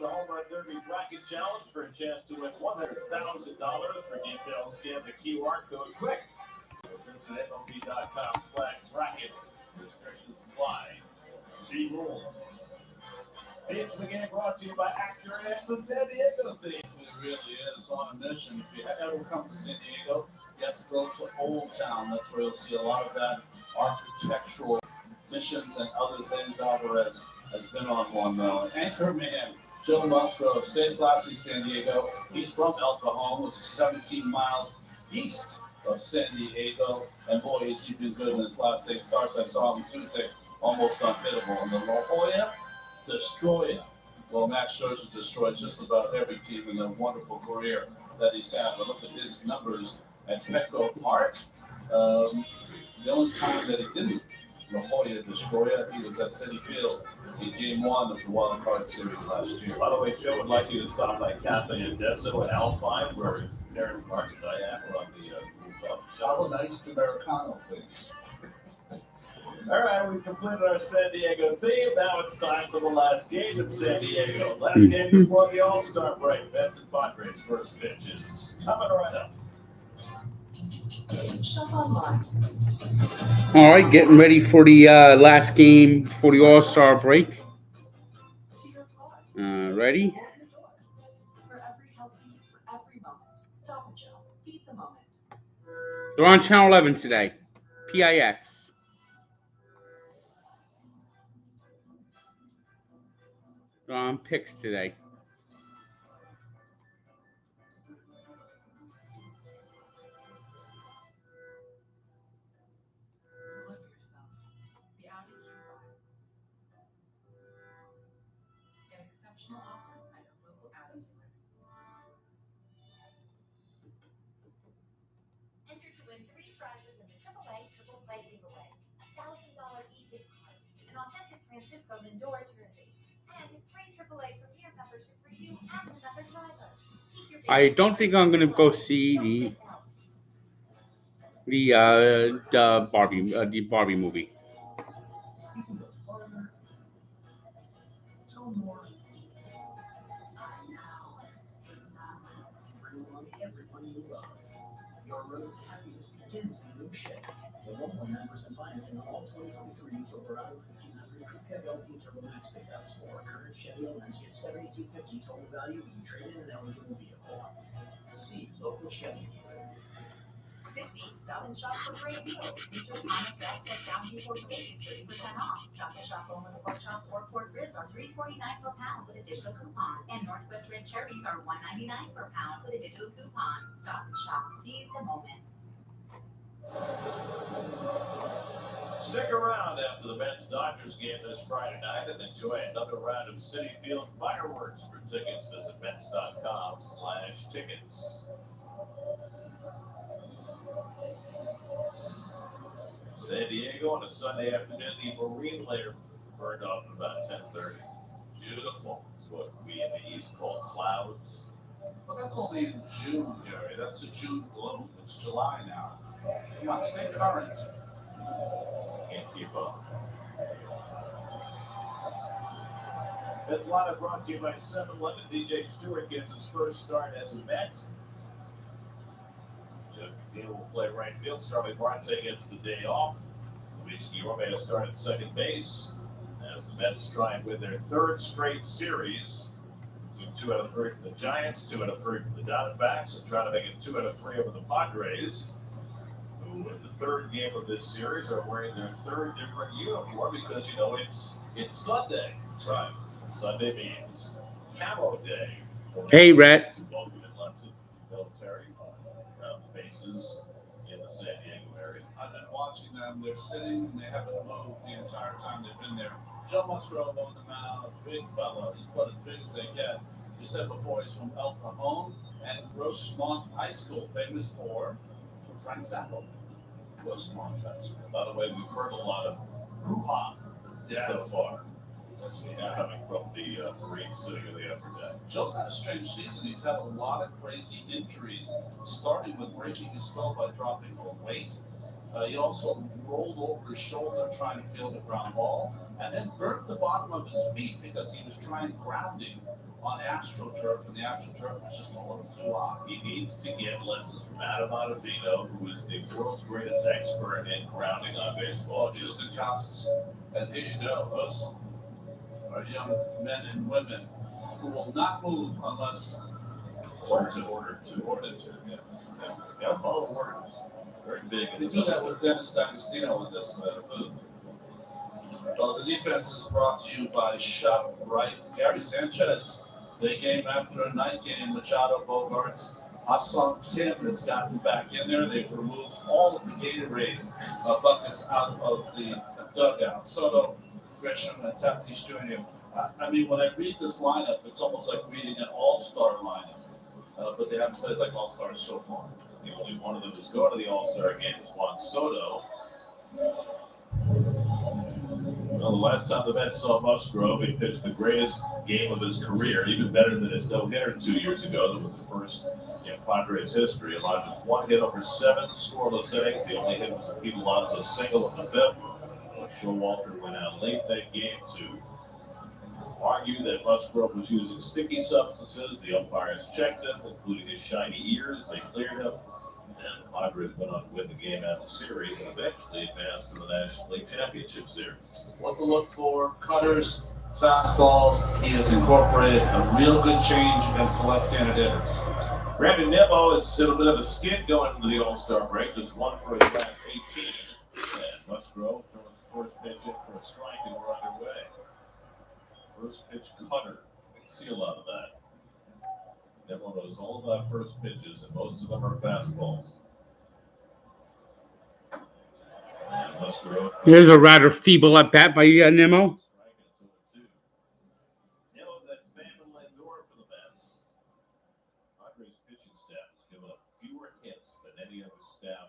the Home Run Derby Bracket Challenge for a chance to win $100,000. For details, scan the QR code quick. Visit MLB.com/bracket. Restrictions apply. See rules. Page the game brought to you by Acura. It's a San Diego theme. It really is on a mission. If you ever come to San Diego, you have to go to Old Town. That's where you'll see a lot of that architectural missions and other things. Alvarez has been on one though. Anchorman Joe Musgrove, stay classy, San Diego. He's from El Cajon, which is 17 miles east of San Diego. And boy, has he been good in his last 8 starts. I saw him Tuesday, almost unhittable. And the La Jolla Destroyer. Well, Max Scherzer destroyed just about every team in the wonderful career that he's had. But look at his numbers at Petco Park. The only time that he didn't La Jolla Destroyer, he was at Citi Field in Game 1 of the Wild Card Series last year. By the way, Joe would like you to stop by Cafe Adesso and Alpine, where his parents Mark and Diane were on the rooftop. Have a nice Americano, please. All right, we've completed our San Diego theme. Now it's time for the last game in San Diego. Last game before the All-Star break. Mets and Padres first pitches. Coming right up. All right, getting ready for the last game for the All-Star break. Ready? They're on Channel 11 today. PIX. They're on picks today. Enter to win 3 prizes in the AAA Triple Play giveaway. $1,000 e-gift card, an authentic Francisco Lindor jersey, and 3 AAA Premier membership for you and another driver. I don't think I'm gonna go see the Barbie movie. Your road to happiness begins in a new shape. The 1.9% financing on all 2023 Silverado 1500 Crew Cab LT Turbo Max pickups or current Chevy owners get $7,250 total value when you trade in an eligible vehicle. See local Chevy. This week, Stop and Shop for great deals. Features Thomas Grass-fed ground beef or steak is 30% off. Stop and Shop boneless pork chops or pork ribs are $3.49 per pound with a digital coupon. And Northwest Red Cherries are $1.99 per pound with a digital coupon. Stop and Shop. Feed the moment. Stick around after the Mets-Dodgers game this Friday night and enjoy another round of Citi Field fireworks. For tickets, visit Mets.com/tickets. San Diego on a Sunday afternoon, the marine layer burned off at about 10:30. Beautiful. It's what we in the East call clouds. But that's only in June, Jerry. That's the June gloom. It's July now. Come on, stay current. Can't keep up. This lineup brought to you by 7-Eleven. DJ Stewart gets his first start as a Met. Jeff McNeil will play right field. Starling Marte gets the day off. Luis Guillorme to start at second base as the Mets try and win their 3rd straight series. Took 2 out of 3 from the Giants, 2 out of 3 from the Diamondbacks, and trying to make it 2 out of 3 over the Padres, who in the 3rd game of this series are wearing their 3rd different uniform because, you know, it's Sunday. That's right. Sunday means Camo Day. Hey, Rhett. Welcome in lots of military around the bases in the San Diego area. I've been watching them. They're sitting and they haven't moved the entire time they've been there. Joe Musgrove on the mound, a big fella. He's about as big as they get. You said before he's from El Cajon and Grossmont High School, famous for Frank Zappa. Grossmont High School. By the way, we've heard a lot of hoo-ha so far. Yes, we Yeah, have. coming from the Marine City of the Upper Deck. Joe's had a strange season. He's had a lot of crazy injuries, starting with breaking his skull by dropping a weight. He also rolled over his shoulder trying to field a ground ball, and then burnt the bottom of his feet because he was trying grounding on AstroTurf, and the AstroTurf is just a little flop. He needs to get lessons from Adam Ottavino, who is the world's greatest expert in grounding on baseball. Just in Casas. And here you go. Those are young men and women who will not move unless Ordered to. ordered to. Yes. Yeah, follow orders. Very big. They do that with Dennis D'Agostino in this booth. Well, the defense is brought to you by ShopRite. Gary Sanchez, day game after a night game. Machado, Bogarts, Hassan Kim has gotten back in there. They've removed all of the Gatorade buckets out of the dugout. Soto, Grisham, and Tatis Jr. I mean, when I read this lineup, it's almost like reading an all-star lineup. But they haven't played like all-stars so far. The only one of them who's going to the All-Star game is Juan Soto. Well, the last time the Mets saw Musgrove, he pitched the greatest game of his career, even better than his no-hitter 2 years ago. That was the first in Padres history. Allowed just one hit over 7 scoreless innings. The only hit was a Pete Alonso single in the fifth. Showalter went out late that game to argue that Musgrove was using sticky substances. The umpires checked him, including his shiny ears. They cleared him. And the Padres went on to win the game out of the series and eventually advanced to the National League Championship Series. What to look for: cutters, fastballs. He has incorporated a real good change against the left-handed hitters. Brandon Nimmo has hit a bit of a skid going into the All-Star break, just one for his last 18. And Musgrove throws his first pitch in for a strike, and we're underway. First pitch cutter. You can see a lot of that. Nimmo knows all about first pitches, and most of them are fastballs. And Musgrove. Here's a rather feeble at bat by Nimmo. Nimmo that Vandal Lindor for the Mets. Padres pitching staff has given up fewer hits than any other staff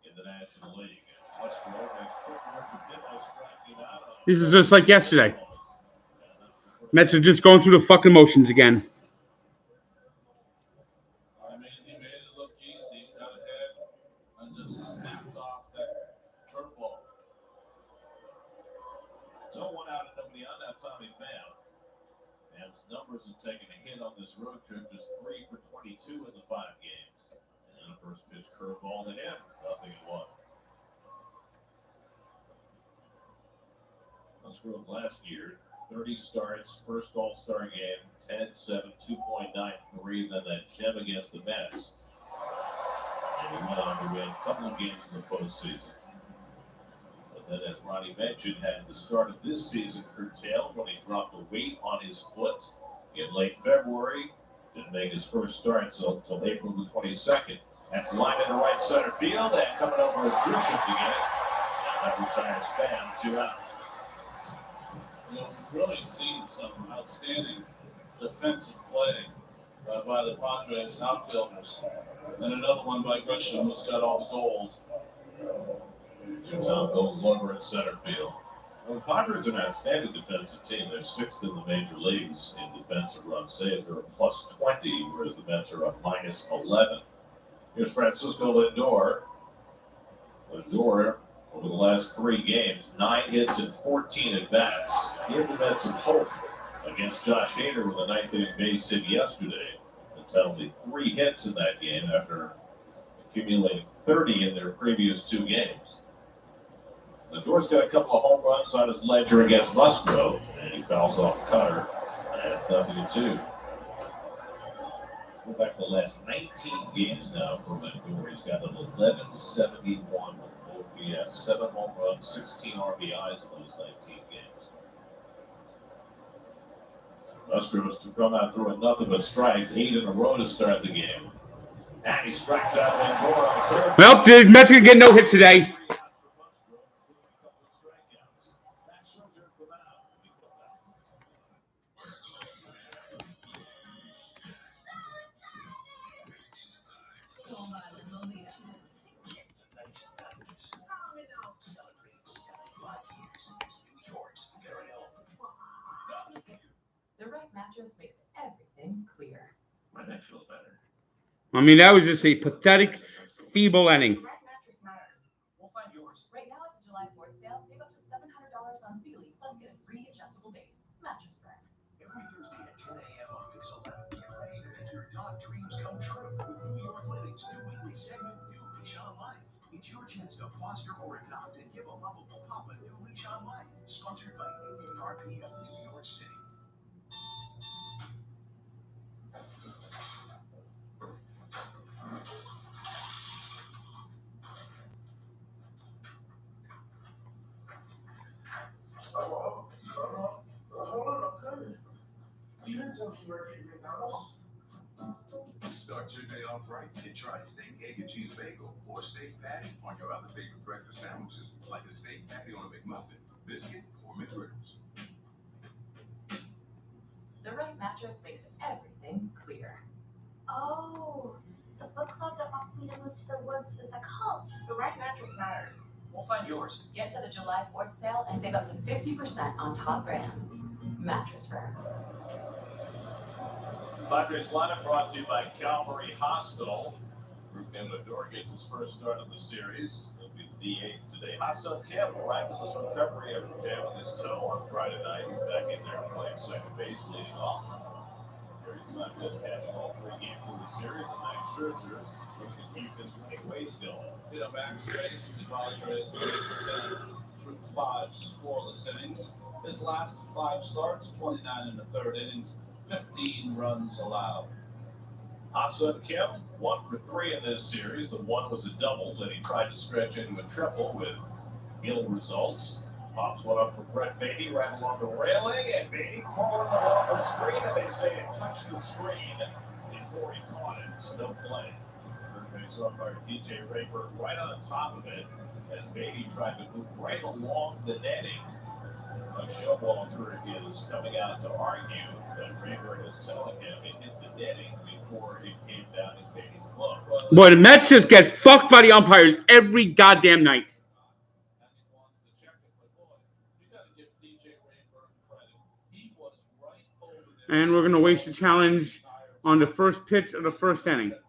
in the National League. Musgrove makes quick work of Nimmo striking out. This is just like yesterday. Mets are just going through the fucking motions again. I mean, he made it look easy, got ahead, and just snapped off that curveball. So 1 out and nobody on that Tommy Pham. And his numbers have taken a hit on this road trip, just 3 for 22 in the 5 games. And the first pitch curveball to him, nothing in 1. Musgrove last year, 30 starts, first All-Star game, 10-7, 2.93, then that gem against the Mets. And he went on to win a couple of games in the postseason. But then, as Ronnie mentioned, had the start of this season curtailed when he dropped a weight on his foot in late February. Didn't make his first start until April the 22nd. That's lined into right center field, and coming over is Grisham to get it. And that retires Pham, 2 out. You know, we've really seen some outstanding defensive play by the Padres outfielders. And another one by Grisham, who's got all the gold. 2-time gold glover in center field. Well, the Padres are an outstanding defensive team. They're 6th in the major leagues in defensive run saves. They're a plus 20, whereas the Mets are a minus 11. Here's Francisco Lindor. Lindor, over the last 3 games, 9 hits and 14 at-bats. Gave the Mets some hope against Josh Hader with a 9th inning base hit yesterday. It's had only 3 hits in that game after accumulating 30 in their previous 2 games. Lindor's got a couple of home runs on his ledger against Musgrove, and he fouls off Cutter, and it's 0-2. Go back to the last 19 games now for Lindor. He's got an 1171 OPS, 7 home runs, 16 RBIs in those 19 games. Musgrove's to come out throwing nothing but strikes, 8 in a row to start the game. And he strikes out Lindor on the curve. Well, the Mets are going to get no hit today. The right mattress makes everything clear. My neck feels better. I mean, that was just a pathetic, feeble inning. The right mattress matters. We'll find yours. Right now at the July 4th sale, save up to $700 on Sealy, plus get a free adjustable base. Mattress Firm. Every Thursday at 10 a.m. on chance to foster or adopt and give a lovable pup a new leash on life. Sponsored by AARP of New York City. Hold on, I'm coming. You didn't tell me you were at McDonald's. Start your day off right and try steak, egg, and cheese bagel or steak patty on your other favorite breakfast sandwiches, like a steak patty on a McMuffin, biscuit, or McGriddles. The right mattress makes everything clear. Oh, the book club that wants me to move to the woods is a cult. The right mattress matters. We'll find yours. Get to the July 4th sale and save up to 50% on top brands. Mattress Firm. Padres lineup brought to you by Calvary Hospital. Ruben Lindor gets his first start of the series. He'll be DH today. Ha-Seong Kim, miraculous recovery after jailing his toe on Friday night. He's back in there playing second base, leading off. Gary Sanchez catching all 3 games of the series, and Max Scherzer looking to keep his winning ways going. You know, Max faced the Padres 8 through 5 scoreless innings. His last 5 starts, 29 in the 3rd innings, 15 runs allowed. Ha-Seong Kim, 1 for 3 in this series. The one was a double, then he tried to stretch into a triple with ill results. Pops one up for Brett Beatty right along the railing, and Beatty crawling along the screen, and they say it touched the screen before he caught it. Still playing. Third base umpire DJ Rayburn right on top of it as Beatty tried to move right along the netting. A showbalter is coming out to argue that Rayburn is telling him it hit the netting before it came down in Beatty's glove. Boy, the Mets just get fucked by the umpires every goddamn night. And we're going to waste a challenge on the first pitch of the first inning. Yeah,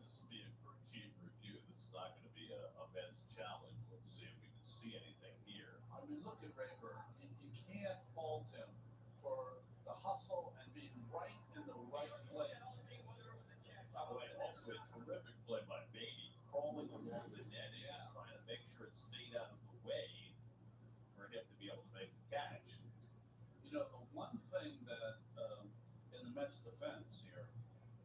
this will be a crew chief review. This is not going to be a Mets challenge. Let's see if we can see anything here. I mean, look at Rayburn. You can't fault him for the hustle and being right in the right place. By the way, also a terrific play by Beatty, crawling along the netting and trying to make sure it stayed out of the way for him to be able to make the catch. You know, the one thing that in the Mets defense here,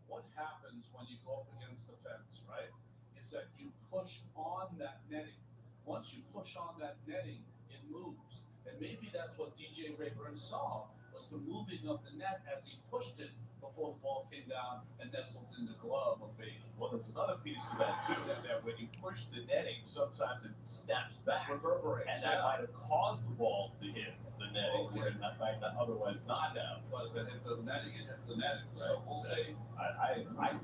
what happens when you go up against the fence, right, is that you push on that netting. Once you push on that netting, it moves. And maybe that's what DJ Rayburn saw, was the moving of the net as he pushed it before the ball came down and nestled in the glove of Beatty. Well, there's another piece to that, too, that when you push the netting, sometimes it snaps back. Reverberates. And that might have caused the ball to hit the netting, where it might not otherwise not have. But if it hit the netting, it hits the netting. Right. So we'll see. I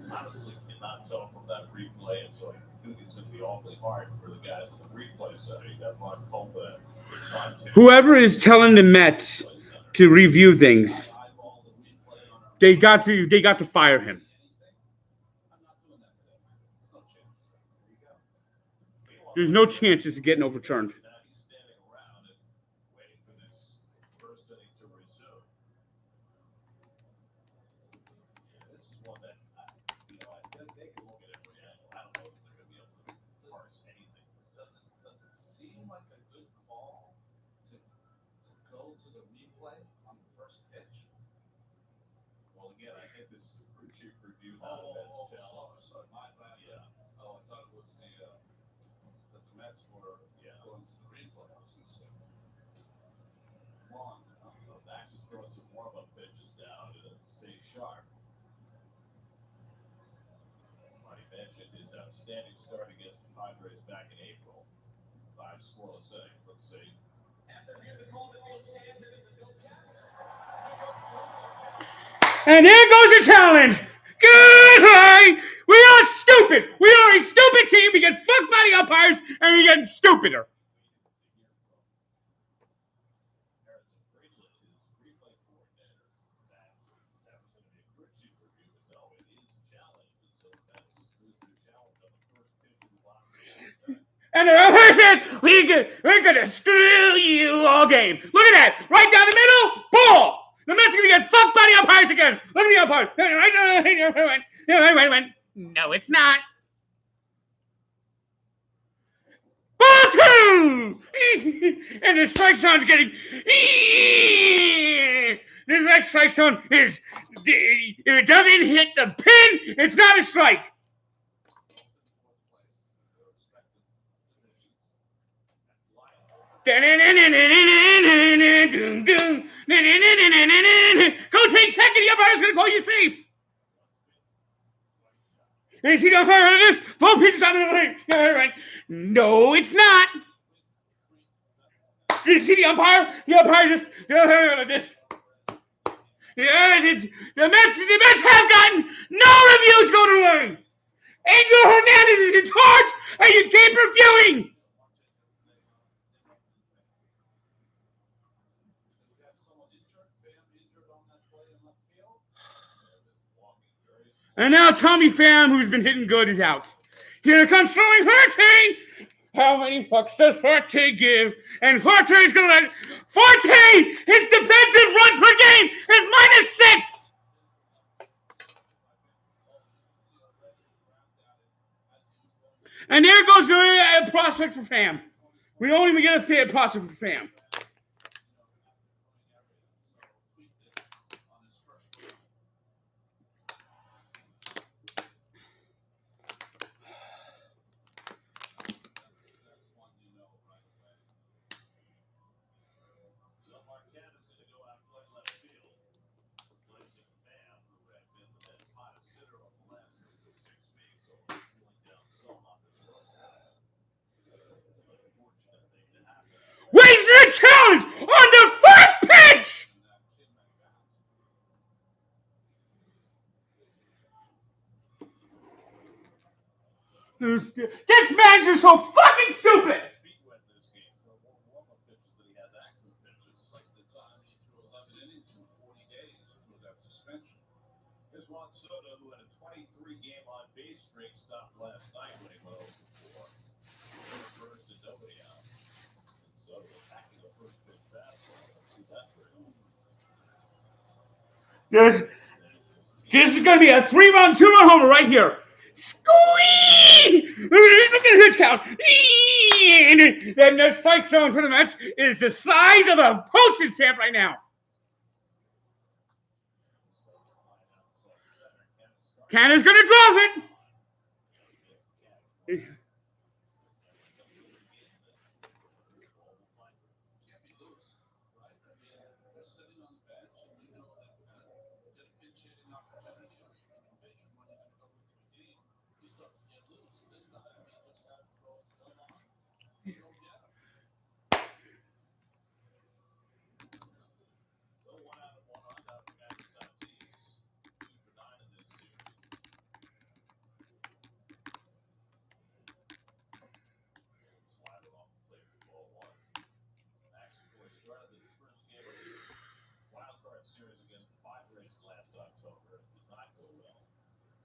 honestly cannot tell from that replay, and so I think it's going to be awfully hard for the guys in the replay center. You got Mark Colba. Whoever is telling the Mets to review things, they got to fire him. There's no chances of getting overturned. To the replay on the first pitch. Well, again, I think this is a crew chief review, not a Mets challenge. Sorry, my bad. Yeah. Oh, I thought it was that the Mets were going to the replay. I was going to say. Come on. Max is throwing some warm-up pitches down to stay sharp. Marty mentioned his outstanding start against the Padres back in April. 5 scoreless innings. Let's see. And there goes the challenge. Goodbye. We are stupid. We are a stupid team. We get fucked by the umpires, and we get stupider. And the umpire said, we're gonna screw you all game. Look at that. Right down the middle, ball. The Mets are going to get fucked by the umpires again. Look at the umpire. Wait. No, it's not. And the strike zone's getting. The red strike zone is. If it doesn't hit the pin, it's not a strike. Go take second. The umpire's going to call you safe. Is he going to hurt this? Both pitches on the line. Right. No, it's not. Did you see the umpire? The umpire just this. Yeah, the Mets have gotten no reviews going to learn. Angel Hernandez is in charge, and you keep reviewing. And now Tommy Pham, who's been hitting good, is out. Here comes throwing Forte. How many bucks does Forte give? And Forte is going to let Forte, his defensive runs per game is -6. And there goes the prospect for Pham. We don't even get a prospect for Pham. Where's the challenge on the first pitch? This man's just so fucking stupid. Here's Juan Soto, who had a 23-game on-base streak, stopped last night when he went 0-4. First and nobody out. Soto attacking the first pitch fastball. Let's see that for him. This is going to be a 3-run, 2-run homer right here. Squeeze! Look at the pitch count. And the strike zone for the Mets is the size of a postage stamp right now. Canada's going to drop it. Series against the Padres last October. It did not go well.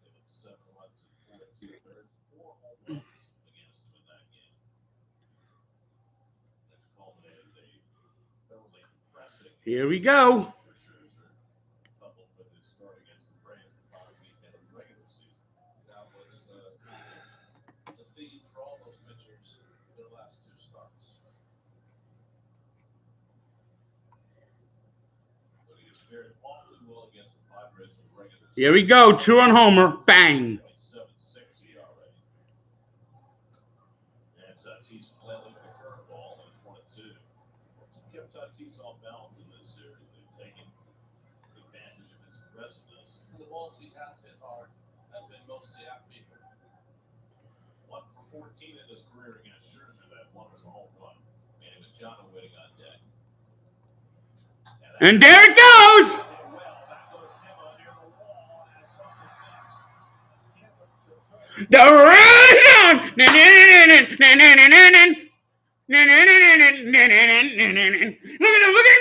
They went 7 runs in 4 2/3, 4 home runs against them in that game. That's culminated a thoroughly impressive. Here we go. Coupled with his start against the Braves the following weekend of the regular season. That was the theme for all those pitchers their last 2 starts. Here we go. 2-run homer. Bang. 7.6 ERA. And Tatis flailing the curveball. That's 1-2. Kept Tatis off balance in this series. They've taken advantage of his aggressiveness. The balls he has hit hard have been mostly at people. 1 for 14 in his career against Scherzer. That one was a home run. And Machado waiting on deck. And there it goes. The run! Look at him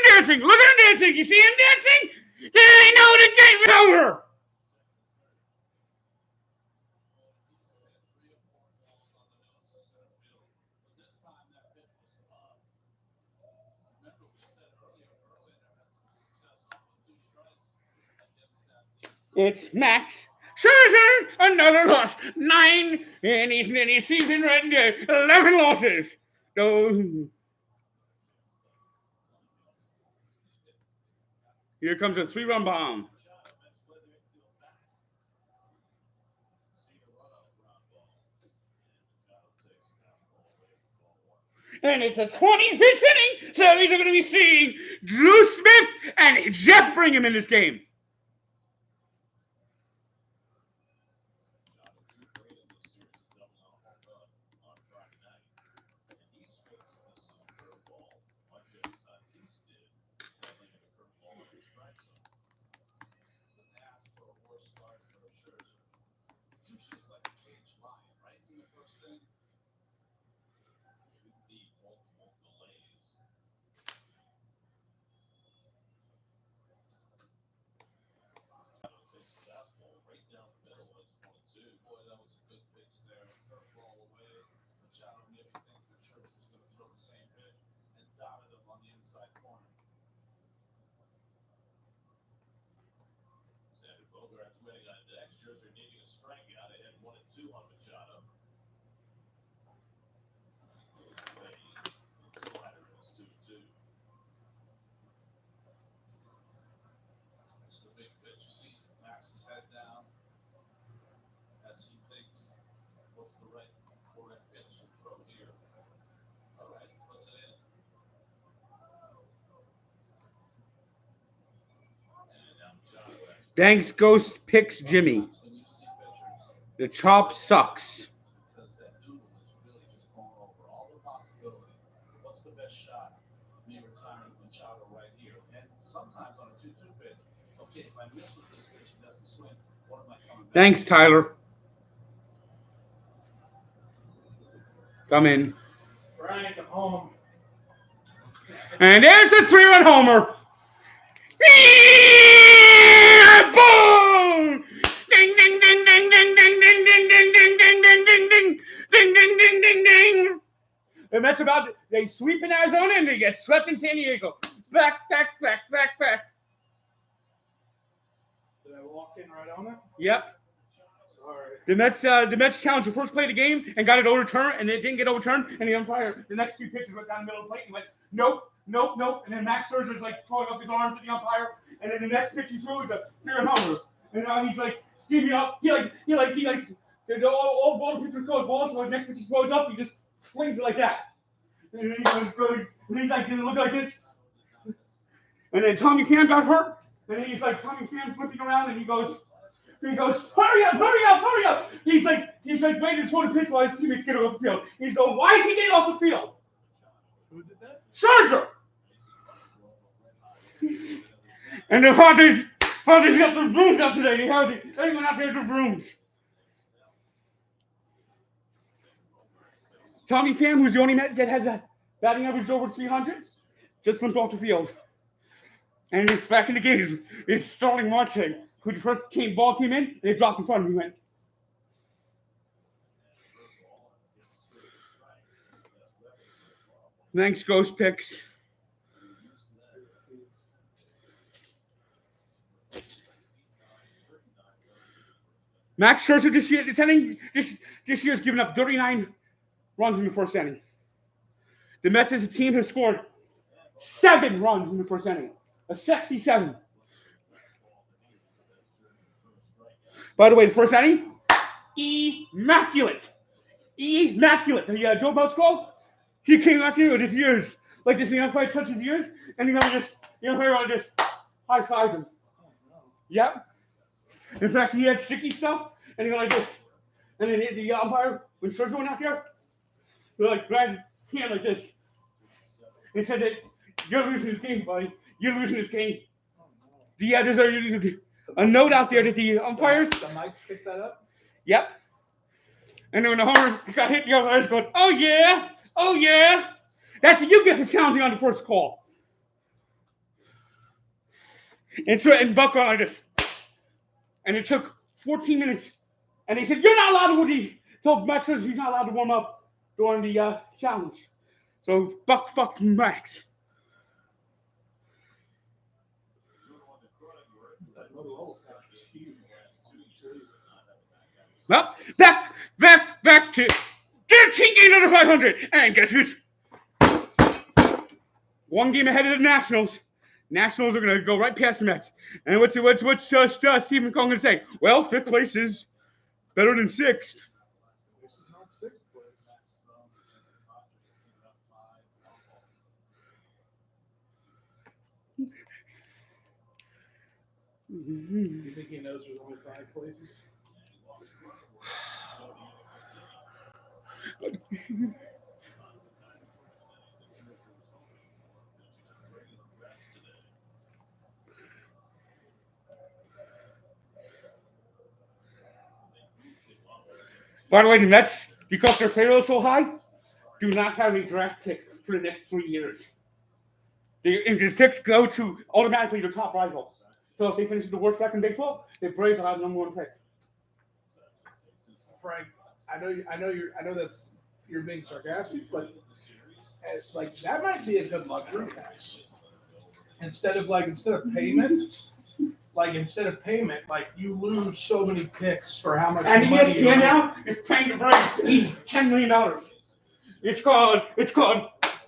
dancing! Look at him dancing! You see him dancing? They know the game's over! It's Max Scherzer, another loss. 9 in his season, 11 losses. Go. Here comes a 3-run bomb. And it's a 20-pitch inning, so we're going to be seeing Drew Smith and Jeff Brigham in this game. It's the big pitch. You see Max's head down as he thinks, what's the correct pitch to throw here? All right, puts it in. Thanks, Ghost picks Jimmy. When you see pitchers, The chop sucks. because that noodle is really just going over all the possibilities. What's the best shot? Me retiring Machado right here. And sometimes on a 2-2 pitch, okay, if I miss with this pitch, it doesn't swing. What am I coming back? Thanks, Tyler. Come in. Frank, I'm home. And there's the 3-run homer. Boom! Ding, ding, ding, ding, ding, ding, ding, ding, ding, ding, ding, ding, ding, ding, ding, ding, ding, ding, ding. And that's about it. They sweep in Arizona and they get swept in San Diego. Back, back, back, back, back. Did I walk in right on it? Yep. Sorry. The Mets challenged the first play of the game and got it overturned, and it didn't get overturned. And the umpire, the next few pitches went down the middle of the plate and went, nope, nope, nope. And then Max Scherzer's like throwing up his arms at the umpire, and then the next pitch he threw was a 3-run homer. And now he's like steaming up. He like all ball pitchers throw balls, so the next pitch he throws up, he just flings it like that. And then he's like look like this. And then Tommy Pham got hurt, and then he's like Tommy Pham's flipping around, and he goes, hurry up, hurry up, hurry up! He's like waiting to throw the pitch while his teammates get off the field. He's going, why is he getting off the field? Who did that? Scherzer! And the Padres got the brooms out today. They have everyone out there with the brooms. Tommy Pham, who's the only Met that has a batting average over 300, just went off the field. And he's back in the game. It's Starling Marte, who the first ball came in, and they dropped in front of him. He went. Thanks, Ghost Picks. Max Scherzer this year's given up 39 runs in the first inning. The Mets as a team have scored 7 runs in the first inning. A 67. By the way, the first inning, immaculate. The Joe Mouse call, he came out there with his ears, like this, the umpire touched his ears, and the umpire just high-fives him. Yep. In fact, he had sticky stuff, and he went like this. And then the umpire, when Scherzer went out there, he like grabbed his hand like this. And said that, you're losing this game, buddy. You're losing this game. There's a note out there that the umpires. The Knights picked that up? Yep. And then when the homer got hit, the umpires going, oh yeah. That's what you get for challenging on the first call. And Buck went like this. And it took 14 minutes. And they said, you're not allowed to told Max says he's not allowed to warm up during the challenge. So Buck fucked Max. Well, back to 13 games under 500. And guess who's 1 game ahead of the Nationals. Nationals are going to go right past the Mets. And what's Stephen Cohen going to say? Well, 5th place is better than 6th. This is not 6th place. You think he knows there's only 5 places? By the way, the Mets, because their payroll is so high, do not have a draft pick for the next 3 years. The picks go to automatically their top rivals. So if they finish the worst record in baseball, the Braves will have #1 pick. Frank, I know that's you're being sarcastic, but like that might be a good luxury tax. Instead of payment, like you lose so many picks for how much And money. ESPN now is paying the Braves each $10 million. It's called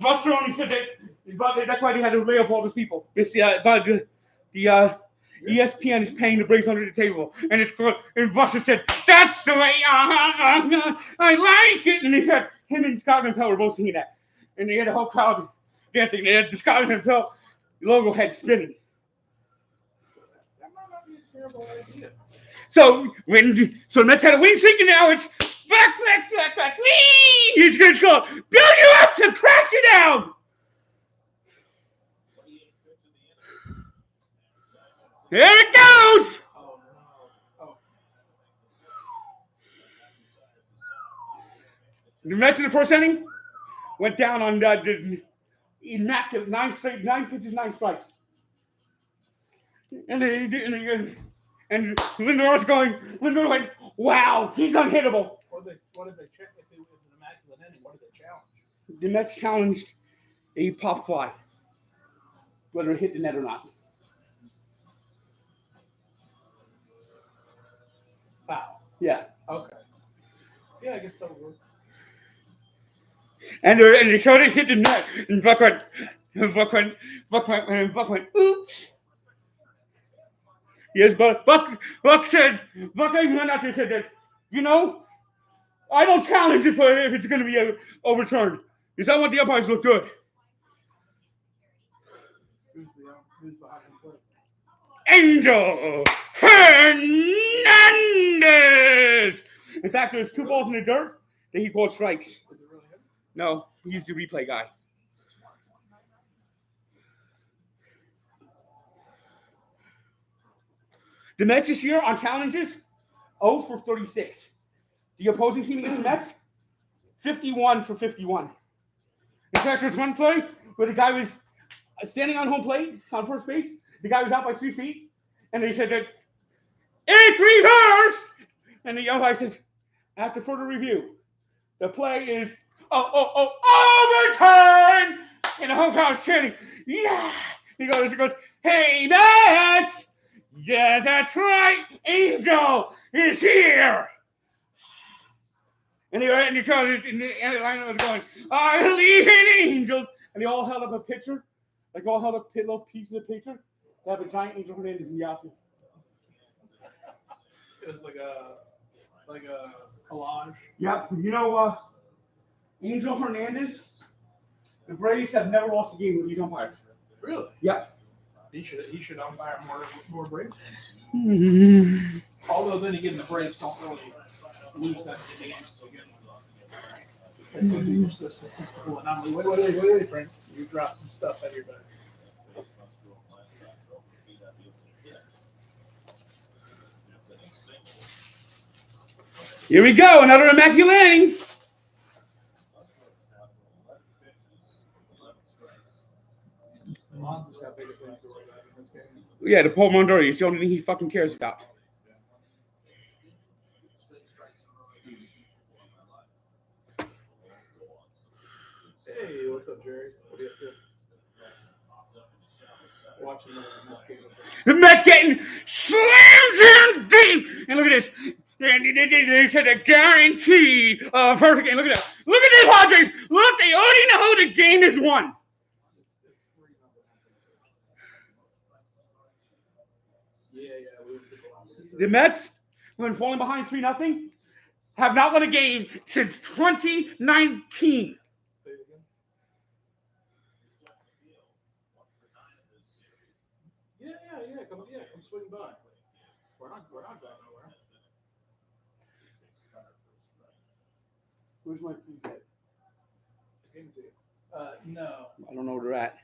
Buster only said that, but that's why they had to lay off all those people. ESPN is paying the Braves under the table, and it's called. And Buster said, "That's the way I like it." And they had him and Scott Van Pelt were both singing that, and they had the whole crowd dancing. They had the Scott Van Pelt logo head spinning. That might not be a terrible idea. So the Mets had a win streak, and now it's back. Whee! It's called build you up to crash you down. There it goes. Oh no! Oh, The Mets in the first inning went down on the immaculate 9 pitches, 9 strikes. And Lindor went, wow, he's unhittable. what did they check if it was an immaculate ending? What did they challenge? The Mets challenged a pop fly, whether it hit the net or not. Wow. Yeah. Okay. Yeah, I guess that would work. And they showed it hit the net, and Buck went, oops. Yes, but Buck even went out there and said that, I don't challenge it if it's going to be overturned. Because I want the umpires to look good. Who's the hockey player? Angel Hernandez! In fact, there's 2 balls in the dirt that he called strikes. Is it really him? No, he's the replay guy. The Mets this year on challenges, 0 for 36. The opposing team against the Mets, 51 for 51. In fact, there's one play where the guy was standing on home plate, on first base. The guy was out by 3 feet, and they said that it's reversed. And the umpire says, after further review, the play is overturned. And the home crowd is chanting, yeah. He goes, hey, Mets. Yeah, that's right. Angel is here. And the crowd in the line was going, I believe in angels. And they all held up a picture, little pieces of picture. They have a giant Angel Hernandez in the outfield. It was like a collage. Yep. Angel Hernandez, the Braves have never lost a game with these umpires. Really? Yep. He should umpire more Braves games. Although then again, the Braves don't really lose that many games. Wait, Frank. You dropped some stuff out of your bag. Here we go, another immaculate inning. Yeah, the Paul Mondori is the only thing he fucking cares about. Hey, what's up, Jerry? What are you up to? Watching the Mets game. The Mets getting slammed in deep. And look at this. They said a guarantee of perfect game. Look at that. Look at the Padres. Look, they already know the game is won. The Mets, when falling behind 3-0, have not won a game since 2019. Yeah. Come swing by. We're not going nowhere. Where's my keys at? No. I don't know where they're at.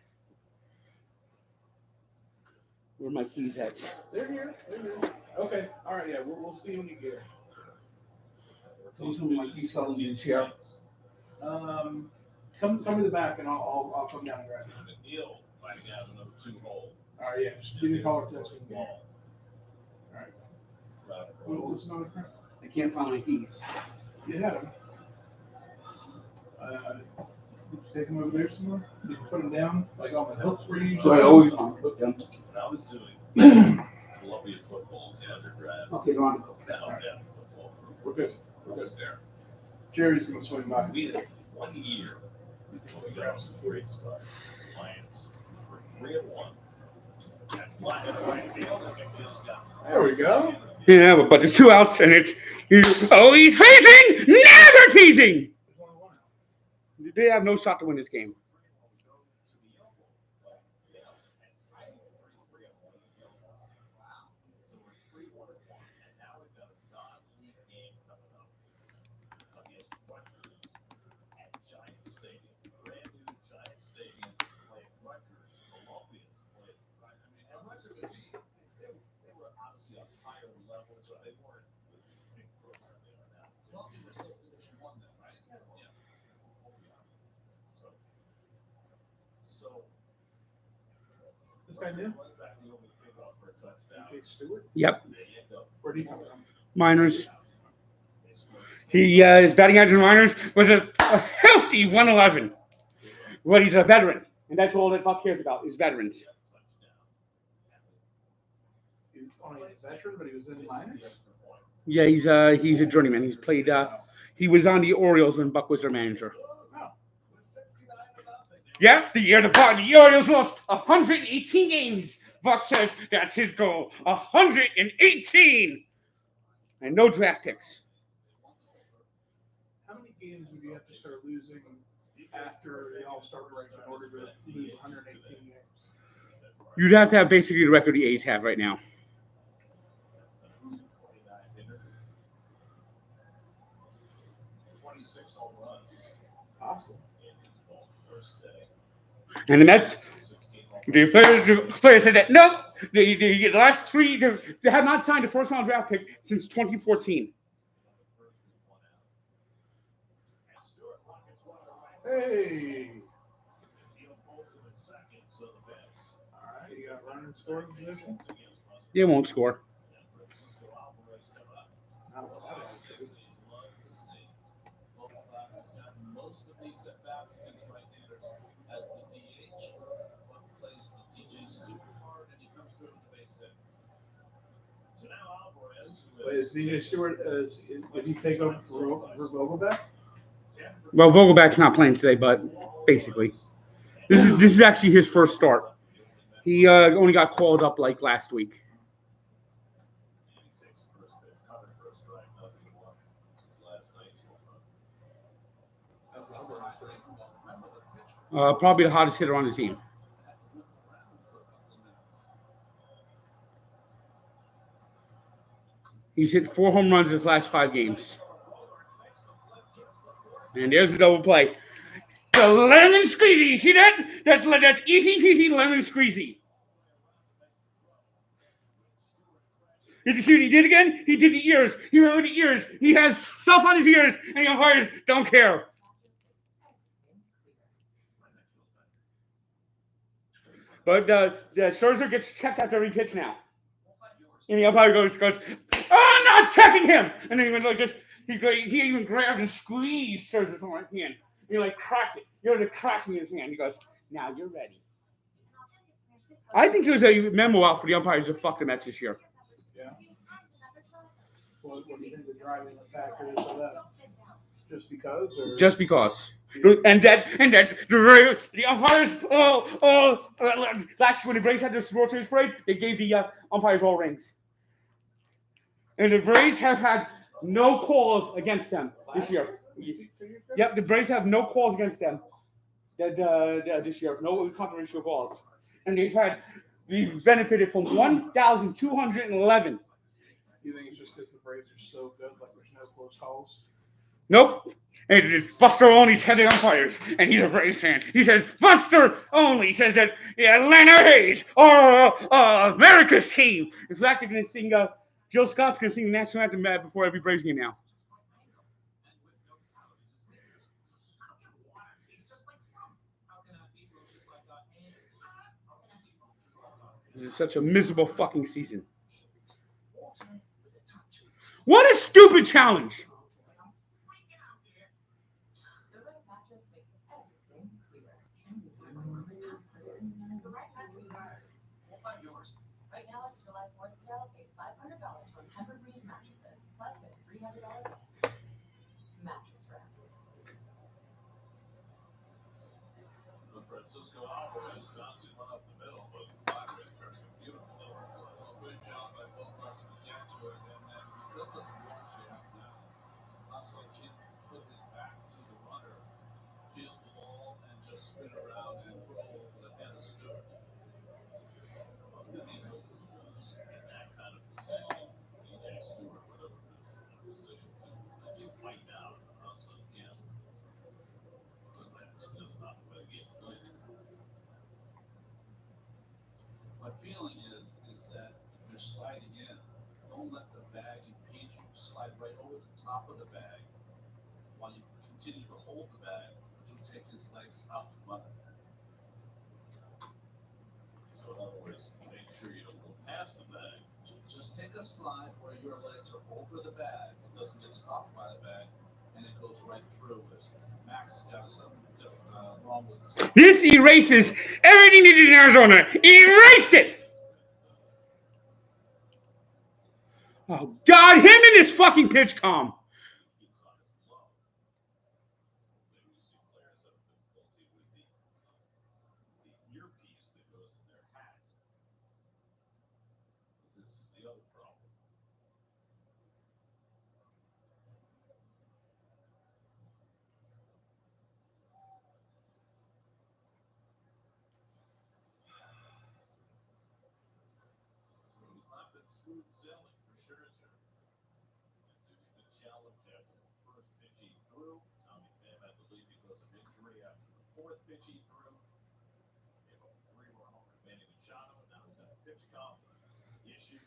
Where are my keys at? They're here. Okay. All right. Yeah. We'll see when you get here. Don't tell me my keys fell in the chair. Come to the back and I'll come down and grab it. McNeil might have another 2-hole. All right. Yeah. Just give me a call or text me. Ball. All right. Well, listen on the front. I can't find my keys. You had them. Did you take them over there somewhere? Did you put them down like on the hilts where you usually? So I always put them. When I was doing Columbia football in undergrad, Okay, go on. down football, We're good. was there. Jerry's gonna swing by. We had 1 year before we got some great stuff. Lions were 3-1. That's Lions right field. And McNeil's got There we go. Yeah, but there's 2 outs and it's he's teasing! Never teasing! They have no shot to win this game. This guy new? Stewart? Yep. Where do you come from? Miners. His batting average in minors was a hefty 111. But he's a veteran, and that's all that Buck cares about is veterans. He was only a veteran, but he was in minors? Yeah, he's a journeyman. He's played. He was on the Orioles when Buck was their manager. Oh. Yeah, the year the Orioles lost 118 games. Buck says that's his goal. 118, and no draft picks. How many games would you have to start losing after the All-Star break in order to lose 118 games? You'd have to have basically the record the A's have right now. 26 home runs. Possible. And the Mets, the players said that no, the last 3 they have not signed a first-round draft pick since 2014. Hey. All right, you got running scoring position? They won't score. Most of these at-bats against right-handers as the DH, but plays the DJ super hard, and he comes through the base hit. So now Alvarez, Wait, is DJ Stewart, did he take over for Vogelback? Well, Vogelback's not playing today, but basically, this is actually his first start. He only got called up like last week. Probably the hottest hitter on the team. He's hit 4 home runs his last 5 games. And there's a double play. The lemon squeezy. See that? That's easy peasy lemon squeezy. Did you see what he did again? He did the ears. He went with the ears. He has stuff on his ears, and the umpires don't care. But Scherzer gets checked after every pitch now. And the umpire goes, oh, I'm not checking him. And then he went like just, he even grabbed and squeezed Scherzer's right hand. He like cracked it. You're the cracking his hand. He goes, now you're ready. I think there's a memo out for the umpires to fuck the Mets this year. Yeah. What do you think the driving factor is of that? Just because? Or? Just because. And that the umpires last year when the Braves had their World Series parade, they gave the umpires all rings. And the Braves have had no calls against them this year. Yep, the Braves have no calls against them this year. No controversial calls. And they've benefited from 1,211. You think it's just because the Braves are so good, like there's no close calls? Nope. And Buster Olney's head of umpires, and he's a Braves fan. He says Buster Olney says that the Atlanta A's are America's team. In fact, they're going to sing. Jill Scott's going to sing the national anthem before every Braves game now. This is such a miserable fucking season. What a stupid challenge! The right mattress makes everything clearer. The right mattress matters. We'll find yours. Right now at the July 4th sale, save $500 on Tempur-Breeze mattresses, plus get a $300 gift. Mattress Wrap. The Francisco Alvarez bouncing one up the middle, but Padres turning a beautiful over. Great job by both parts of the catcher, and then because of the rush they have now, Russell can put his back to the runner, field the ball, and just spin around and throw over the head of Stewart. In that kind of position, DJ Stewart would have been in a position to maybe fight out Russell again. But that's just not the way the game played. My feeling is that if you're sliding in, don't let the bag impede you. Slide right over the top of the bag while you continue to hold the bag, but you take his legs out from under that. So in other words, make sure you don't go past the bag. Just take a slide where your legs are over the bag. It doesn't get stopped by the bag, and it goes right through. Max got something wrong with this. This erases everything they did in Arizona. Erased it! Oh, God, him and his fucking pitch calm. Keeps on his glove. Maybe we see players have difficulty with the earpiece that goes in their hat. But this is the other problem. So it's not been smooth sailing for Scherzer. It's the challenge after the first pitch he threw. Tommy Pham had to leave because of injury after the fourth pitch he threw. Gave up a 3-run home to Manny Machado. Now he's had a pitch count issue.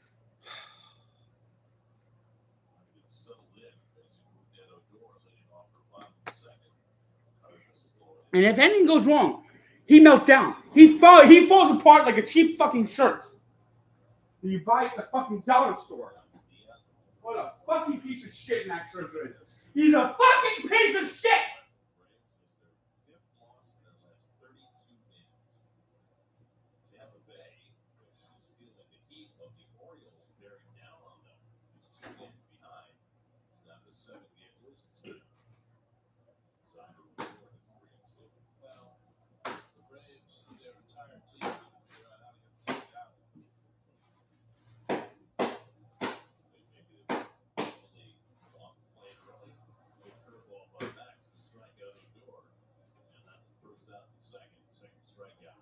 It's settled in as he moved Ed Odor leading off for bottom of the second. And if anything goes wrong, he melts down. He falls apart like a cheap fucking shirt you buy at the fucking dollar store. What a fucking piece of shit Max Scherzer is. He's a fucking piece of shit! Fifth loss in their last 32 games. Tampa Bay, which is feeling the heat of the Orioles bearing down on them, is 2 games behind. It's down to 7-game losing streak. Simon Woodward is 3-2. Well, the Braves, their entire team, have to figure out how to get this out. Maybe they really want to play early. Good curveball by Max to strike out Odor. And that's the first out of the second strikeout.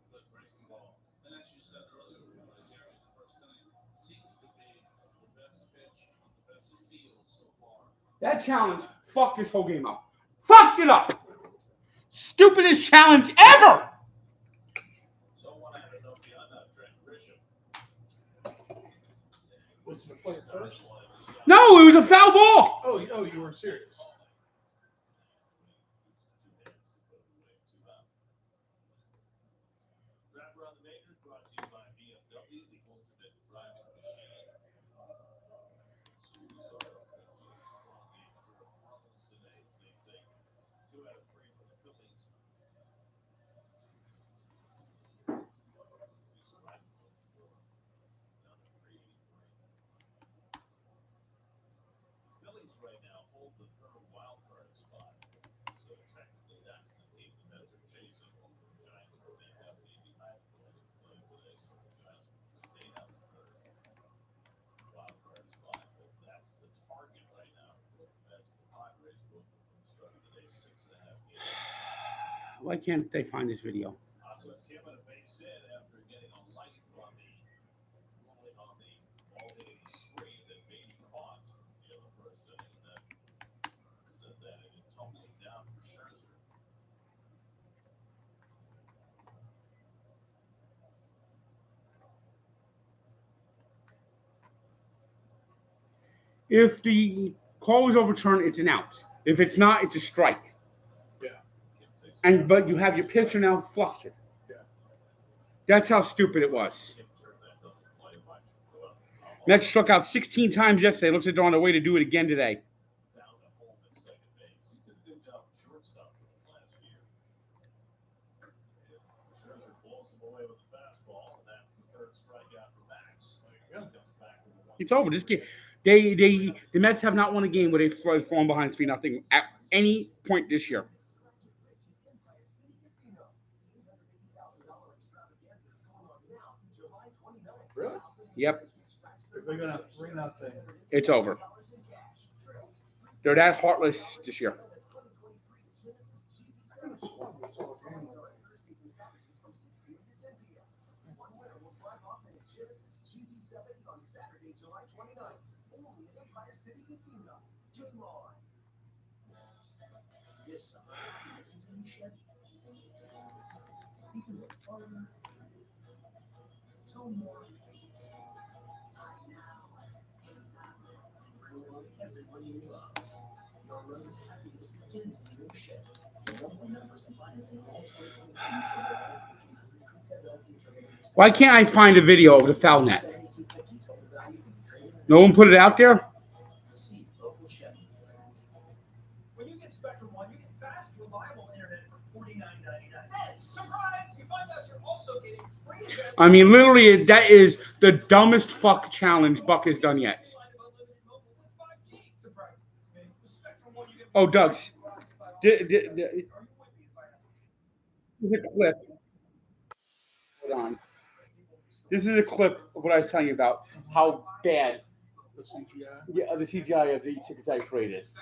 Good breaking ball. And as you said earlier, Gary, the first inning seems to be the best pitch on the best field so far. That challenge fucked this whole game up. Fucked it up! Stupidest challenge ever! Someone had a note beyond that, Trent Grisham. Was it a play first? No, it was a foul ball! Oh, you were serious. Driver on the Majors brought to you by BMW, the ultimate driving machine. Squeeze off a 15 strong game for the Marlins today as they take 2 out of 3 from the Phillies. He's right down to 383. Phillies right now Why can't they find this video? Also, Kim at a base hit after getting a life on the ruling on the ball hitting screen that Beatty caught in the first inning. That sent that inning tumbling down for Scherzer. If the call is overturned, it's an out. If it's not, it's a strike. Yeah. But you have your pitcher now flustered. Yeah. That's how stupid it was. Kim turned that doesn't play much. Mets struck out 16 times yesterday. Looks like they're on their way to do it again today. Down to home at second base. He did a good job at shortstop for them last year. Scherzer blows him away with the fastball, and that's the third strikeout for Max. He comes back with a 1-2. It's over. This game, the Mets have not won a game where they've fallen behind 3-0 at any point this year. Really? Yep, They're gonna bring that thing. it's over. They're that heartless this year. This summer, this is a new Chevy. Speaking of fun, tell more. Bring on everyone you love. Your road's happiness begins in a new Chevy. 1.9% financing all 2023 Silverado 1500 Crew Cab LT Turbo Max. Why can't I find a video of the foul net? 7250 total value from the trade-in. No one put it out there? See local Chevy. When you get Spectrum One, you get fast, reliable internet for $49.99. And surprise! You find out you're also getting free. I mean, literally, that is the dumbest fuck challenge Buck has done yet. Oh, Doug's. This is a clip. Hold on. This is a clip of what I was telling you about. How bad The CGI. the CGI of the tickets I created. Sail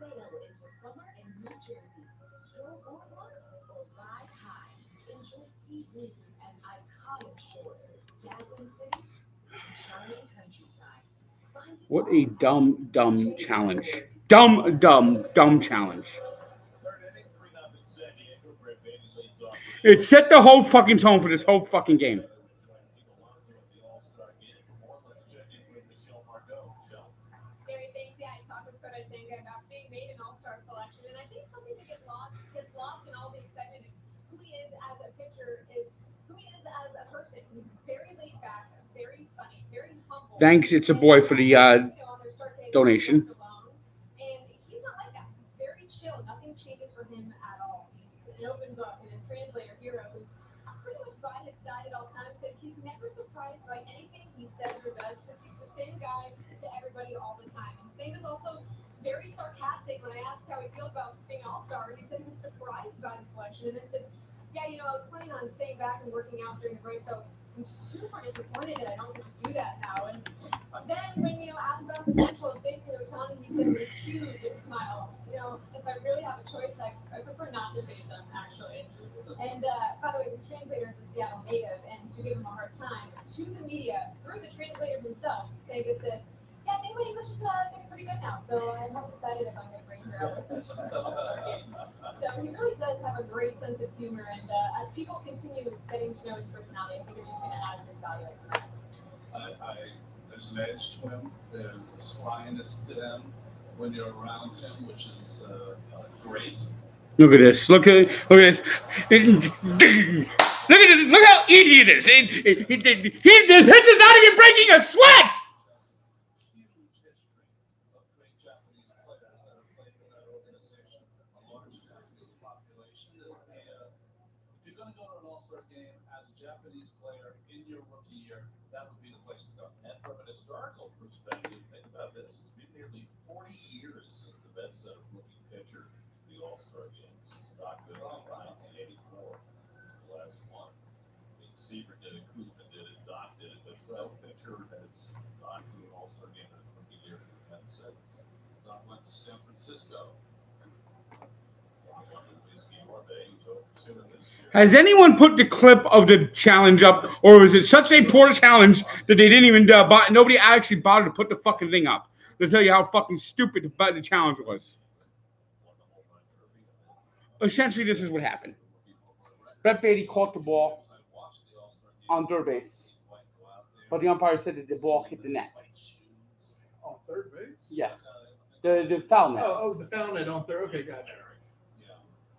into summer in New Jersey. Stroll boardwalks or ride high. Enjoy sea breezes and iconic shores. Dazzling cities to charming countryside. Find What a dumb challenge. Dumb challenge. Third inning, 3-0 San Diego. Brett Beatty leads off. It set the whole fucking tone for this whole fucking game. Gary, thanks. Yeah, I talked with Fred Senga about being made an all-star selection, and I think something that gets lost in all the excitement of who he is as a pitcher is who he is as a person. He's very laid back, very funny, very humble. Thanks, it's a boy for the donation. And he's not like that. He's very chill. Nothing changes for him at all. He's an open book, and his translator, Hero, who's pretty much by his side at all times, said he's never surprised by anything he says or does because he's the same guy to everybody all the time. And Sting is also very sarcastic when I asked how he feels about being an all-star. He said he was surprised by the selection and then said, yeah, I was planning on staying back and working out during the break, so I'm super disappointed that I don't get to do that now. And then when, asked about the potential of facing Otani, he said with a huge smile, if I really have a choice, I prefer not to face him, actually. And by the way, this translator is a Seattle native, and to give him a hard time, to the media, through the translator himself, Sega said, yeah, I think my English is getting pretty good now, so I haven't decided if I'm going to bring her out with us for the All-Star game. So he really does have a great sense of humor, and as people continue getting to know his personality, I think it's just going to add to his value as a man. There's an edge to him. There's a slyness to him when you're around him, which is great. Look at this. Look at this. Look how easy it is. The pitcher's not even breaking a sweat. Huge history of great Japanese players that have played for that organization. A large Japanese population. If you're going to go to an All-Star game as a Japanese player in your rookie year, that would be the place to go. And from an historical perspective, think about this. It's been nearly 40 years since the Mets sent a rookie pitcher to the All-Star game. Since Doc Gooden in 1984, the last one. I mean, Seaver did it, Kuzma did it, Doc did it, but no pitcher has gone to an All-Star game in his rookie year. And Doc went to San Francisco. Has anyone put the clip of the challenge up, or was it such a poor challenge that they didn't even nobody actually bothered to put the fucking thing up to tell you how fucking stupid the challenge was? Essentially, this is what happened. Brett Beatty caught the ball on third base, but the umpire said that the ball hit the net. On third base? Yeah, the foul net. Oh, the foul net on third. Okay, gotcha.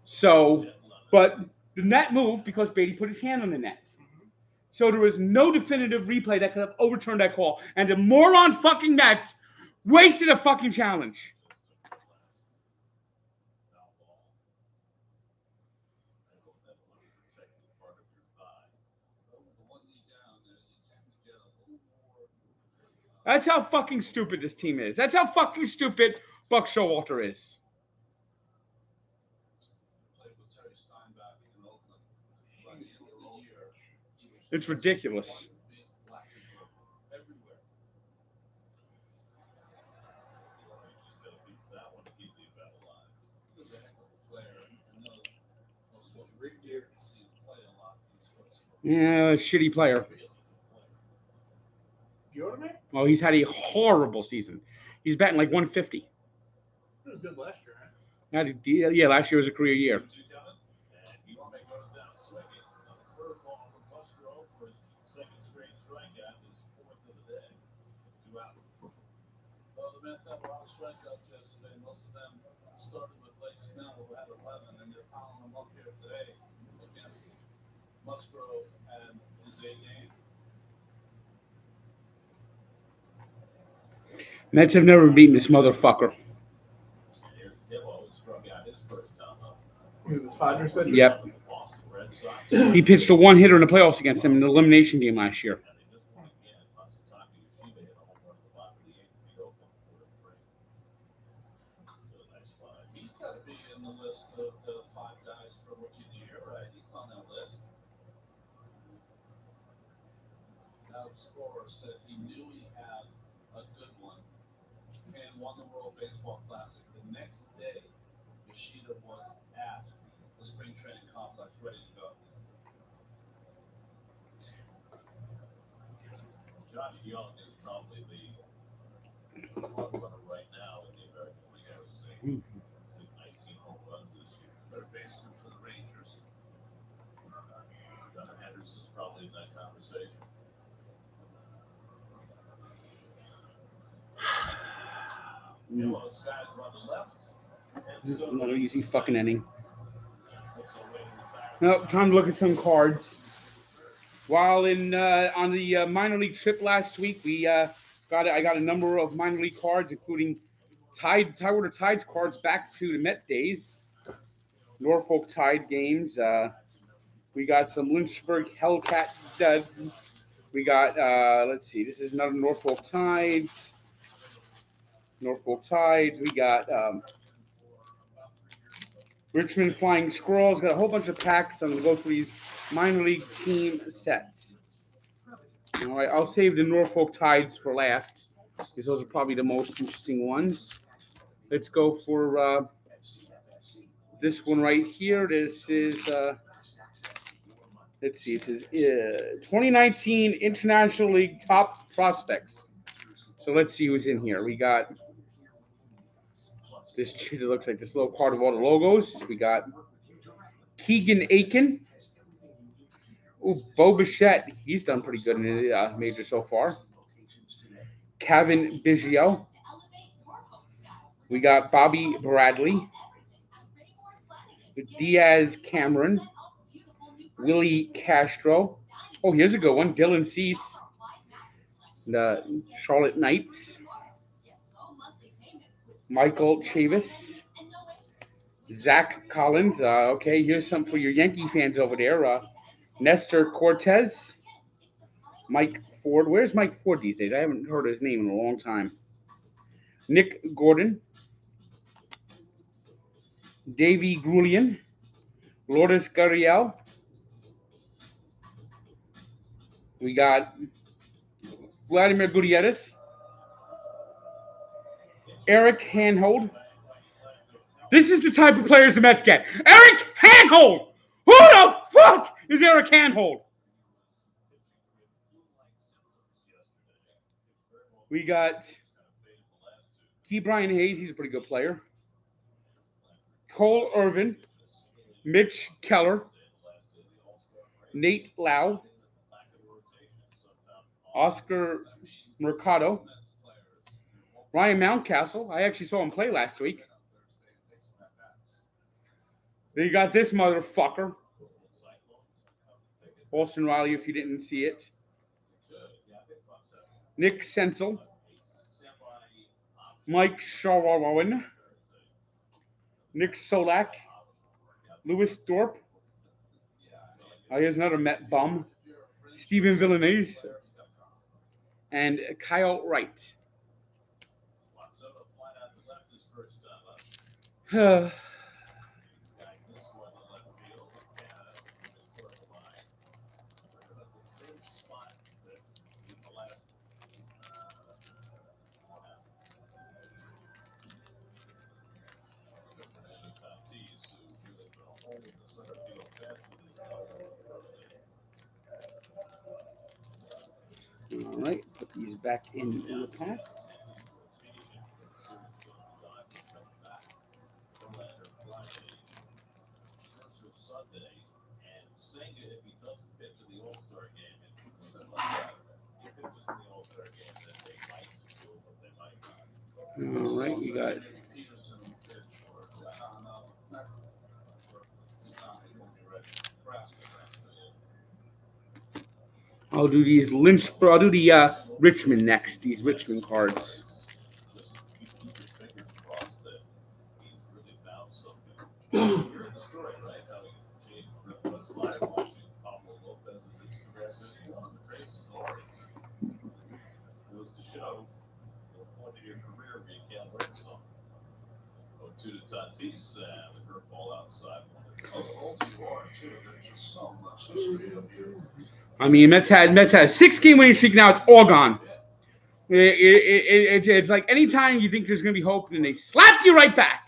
So, but the net moved because Beatty put his hand on the net. So there was no definitive replay that could have overturned that call. And the moron fucking Mets wasted a fucking challenge. That's how fucking stupid this team is. That's how fucking stupid Buck Showalter is. It's ridiculous. Yeah, shitty player. Well, he's had a horrible season. He's batting like 150. It was good last year, right? Yeah, last year was a career year. Well, the Mets have a lot of strikeouts yesterday. Most of them started with Blake Snell, who had 11, and they're piling them up here today against Musgrove and his A game. Mets have never beaten this motherfucker. Who, the Padres pitcher? Yep. He pitched a one-hitter in the playoffs against them in the elimination game last year. He's got to be in the list of the 5 guys for Rookie of the Year, right? He's on that list. Alex Scorer said he knew he had a good one. Japan won the World Baseball Classic. The next day, Yoshida was at the spring training complex ready to go. Josh Young is probably the front runner right now in the American League. Has 19 home runs this year. Third baseman for the Rangers. Gunnar Henderson's probably in that conversation. Those guys are on the left. This is another easy fucking inning. Well, time to look at some cards. While on the minor league trip last week, I got a number of minor league cards, including Tidewater Tides cards back to the Met days, Norfolk Tide games. We got some Lynchburg Hellcat. We got let's see, this is another Norfolk Tides. We got Richmond Flying Squirrels. Got a whole bunch of packs. I'm going to go through these minor league team sets. All right, I'll save the Norfolk Tides for last because those are probably the most interesting ones. Let's go for this one right here. This is, let's see, it says 2019 International League Top Prospects. So let's see who's in here. We got this sheet that looks like this little card of all the logos. We got Keegan Aiken. Ooh, Bo Bichette. He's done pretty good in the major so far. Kevin Biggio. We got Bobby Bradley. Diaz Cameron. Willie Castro. Oh, here's a good one. Dylan Cease. The Charlotte Knights. Michael Chavis, Zach Collins. Okay, here's something for your Yankee fans over there. Nestor Cortez, Mike Ford. Where's Mike Ford these days? I haven't heard his name in a long time. Nick Gordon, Davey Grulian, Lourdes Gurriel. We got Vladimir Gutierrez, Eric Hanhold, This is the type of players the Mets get. Eric Handhold! Who the fuck is Eric Handhold? We got Key Brian Hayes. He's a pretty good player. Cole Irvin. Mitch Keller. Nate Lau. Oscar Mercado. Ryan Mountcastle. I actually saw him play last week. Then you got this motherfucker. Austin Riley, if you didn't see it. Nick Senzel. Mike Shawarwan. Nick Solak. Louis Thorpe. Here's another Met bum. Steven Villeneuve. And Kyle Wright. All right, put these back in the pack. All right, we got I'll do these Lynchburg. I'll do the Richmond next. These Richmond cards. To Tatis and the curveball outside. I mean, Mets had a 6-game winning streak. Now it's all gone. It's like anytime you think there's going to be hope, and they slap you right back.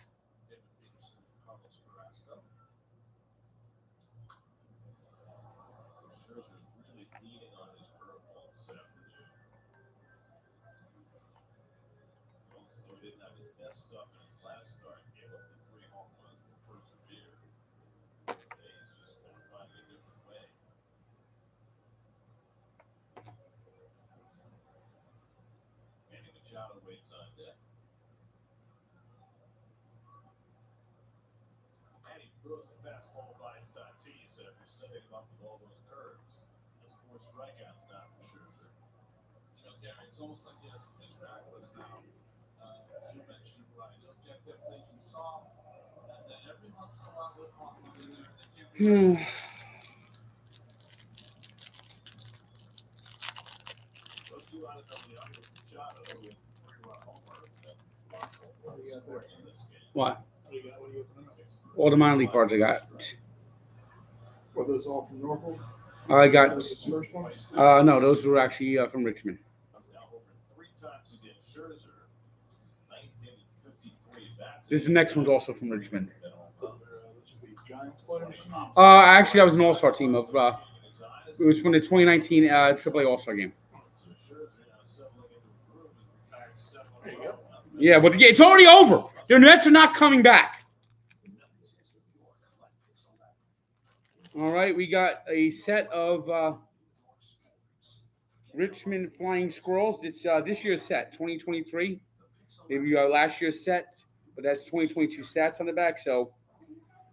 Waits on deck. And he throws a fastball by Tatis after setting him up with all those curves. That's 4 strikeouts now for Scherzer. You know, Gary, it's almost like he has to pitch backwards now. You mentioned right, he'll get them thinking soft, and then every once in a while he'll pop one in there, and they give you Those two out of the under Machado with 3-run homer. What? What do you open up? All the minor league cards I got. Were those all from Norfolk? I got. Those first ones? No, those were actually from Richmond. This next one's also from Richmond. Actually, I was an all-star team of. It was from the 2019 AAA All-Star game. There you go. Yeah, but it's already over. The Mets are not coming back. All right, we got a set of Richmond Flying Squirrels. It's this year's set, 2023. Maybe last year's set, but that's 2022 stats on the back. So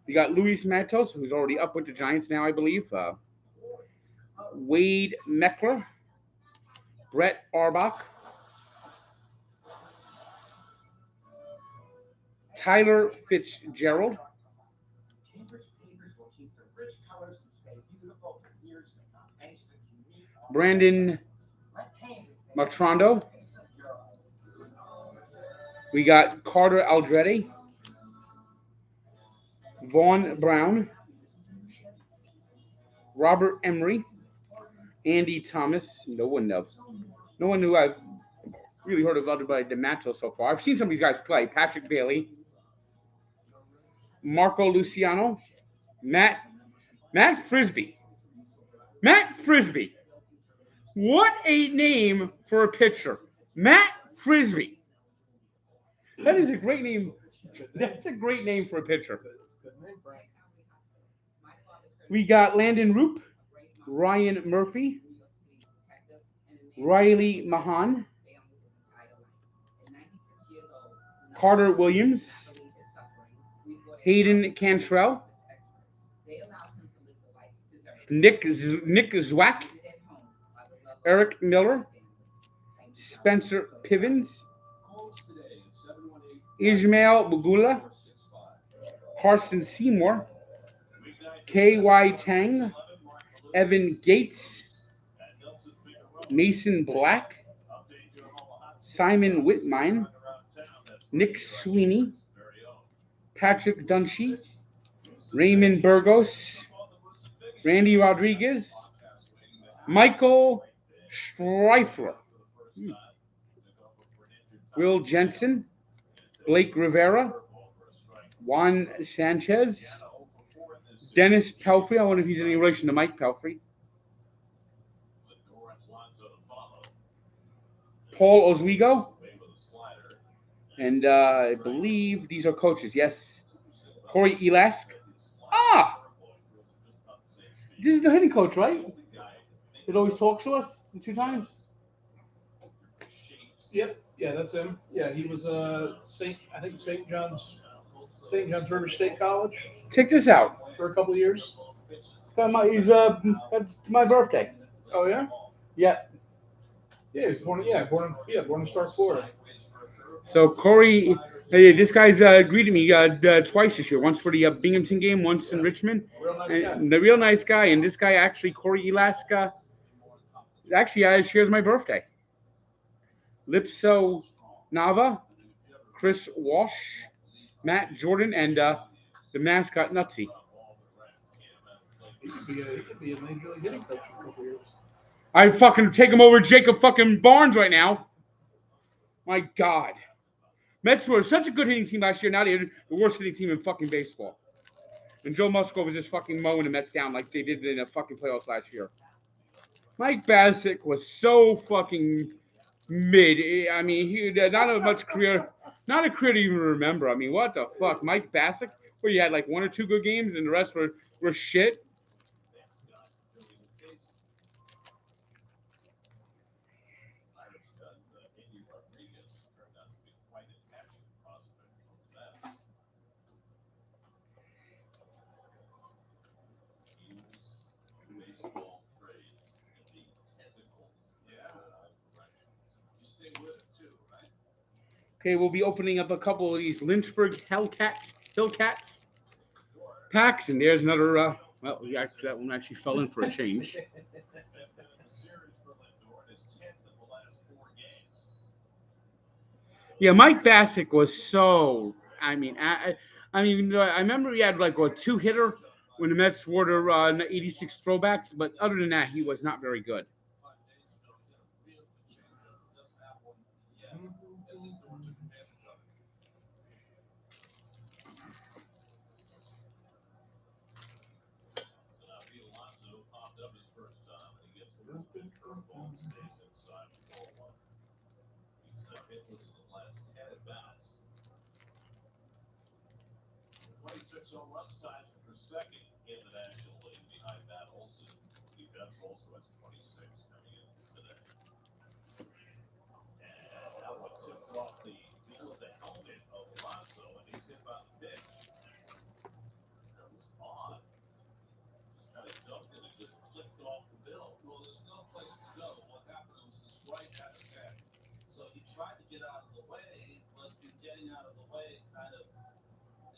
we got Luis Matos, who's already up with the Giants now, I believe. Wade Meckler, Brett Arbach, Tyler Fitzgerald, Brandon Matrondo. We got Carter Aldrete, Vaughn Brown, Robert Emery, Andy Thomas. No one who I've really heard of other by DeMato so far. I've seen some of these guys play. Patrick Bailey, Marco Luciano, Matt Frisbee. Matt Frisbee. What a name for a pitcher. Matt Frisbee. That is a great name. That's a great name for a pitcher. We got Landon Roop, Ryan Murphy, Riley Mahan, Carter Williams, Hayden Cantrell, Nick Zwack, Eric Miller, Spencer Pivens, Ismail Bugula, Carson Seymour, K.Y. Tang, Evan Gates, Mason Black, Simon Whitmine, Nick Sweeney, Patrick Dunshee, Raymond Burgos, Randy Rodriguez, Michael Streifler, Will Jensen, Blake Rivera, Juan Sanchez, Dennis Pelfrey. I wonder if he's any relation to Mike Pelfrey. Paul Oswego. And I believe these are coaches. Yes. Corey Elask. Ah! This is the hitting coach, right? It always talks to us the 2 times. Yep. Yeah, that's him. Yeah, he was St. John's River State College Check this out. for a couple of years. That's my birthday. Oh yeah. Yeah. Yeah, he's born in Stark, Florida. So Corey, hey, this guy's greeted me twice this year. Once for the Binghamton game, once in Richmond. Real nice guy. And the real nice guy. And this guy actually, Corey Elaska, actually shares my birthday. Lipso Nava, Chris Walsh, Matt Jordan, and the mascot Nutsy. He could be a major league hitting coach for a couple of years. I'd fucking take him over Jacob fucking Barnes right now. My God. Mets were such a good hitting team last year. Now they're the worst hitting team in fucking baseball. And Joe Musgrove was just fucking mowing the Mets down like they did in the fucking playoffs last year. Mike Bassick was so fucking mid. I mean, he not a much career, not a career to even remember. I mean, what the fuck? Mike Bassick, where you had like 1 or 2 good games and the rest were shit. Okay, we'll be opening up a couple of these Lynchburg Hellcats packs, and there's another. Well, that one actually fell in for a change. Yeah, Mike Bassick was so. I mean, I remember he had like a 2-hitter when the Mets wore the 86 throwbacks, but other than that, he was not very good. Home runs times per second in the National League behind Matt Olson. Defense also has 26 coming in today. And that one tipped off the middle of the helmet of Alonso, and he's hit by the pitch. That was odd. Just kind of dumped it and just flicked off the bill. Well, there's no place to go. What happened was this right at his head. So he tried to get out of the way, but in getting out of the way, kind of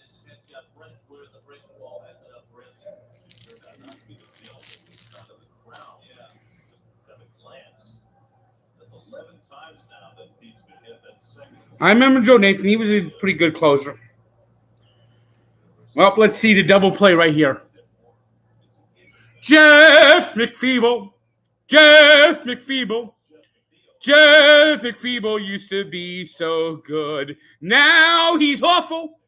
his head got rent where the break wall ended up renting. It turned out not to be the bill, it was kind of the crown. Yeah. Just kind of glanced. That's 11 times now that Pete's been hit that second. I remember Joe Nathan. He was a pretty good closer. Well, let's see the double play right here. Jeff McFeeble. Jeff McFeeble. Jeff McFeeble used to be so good. Now he's awful.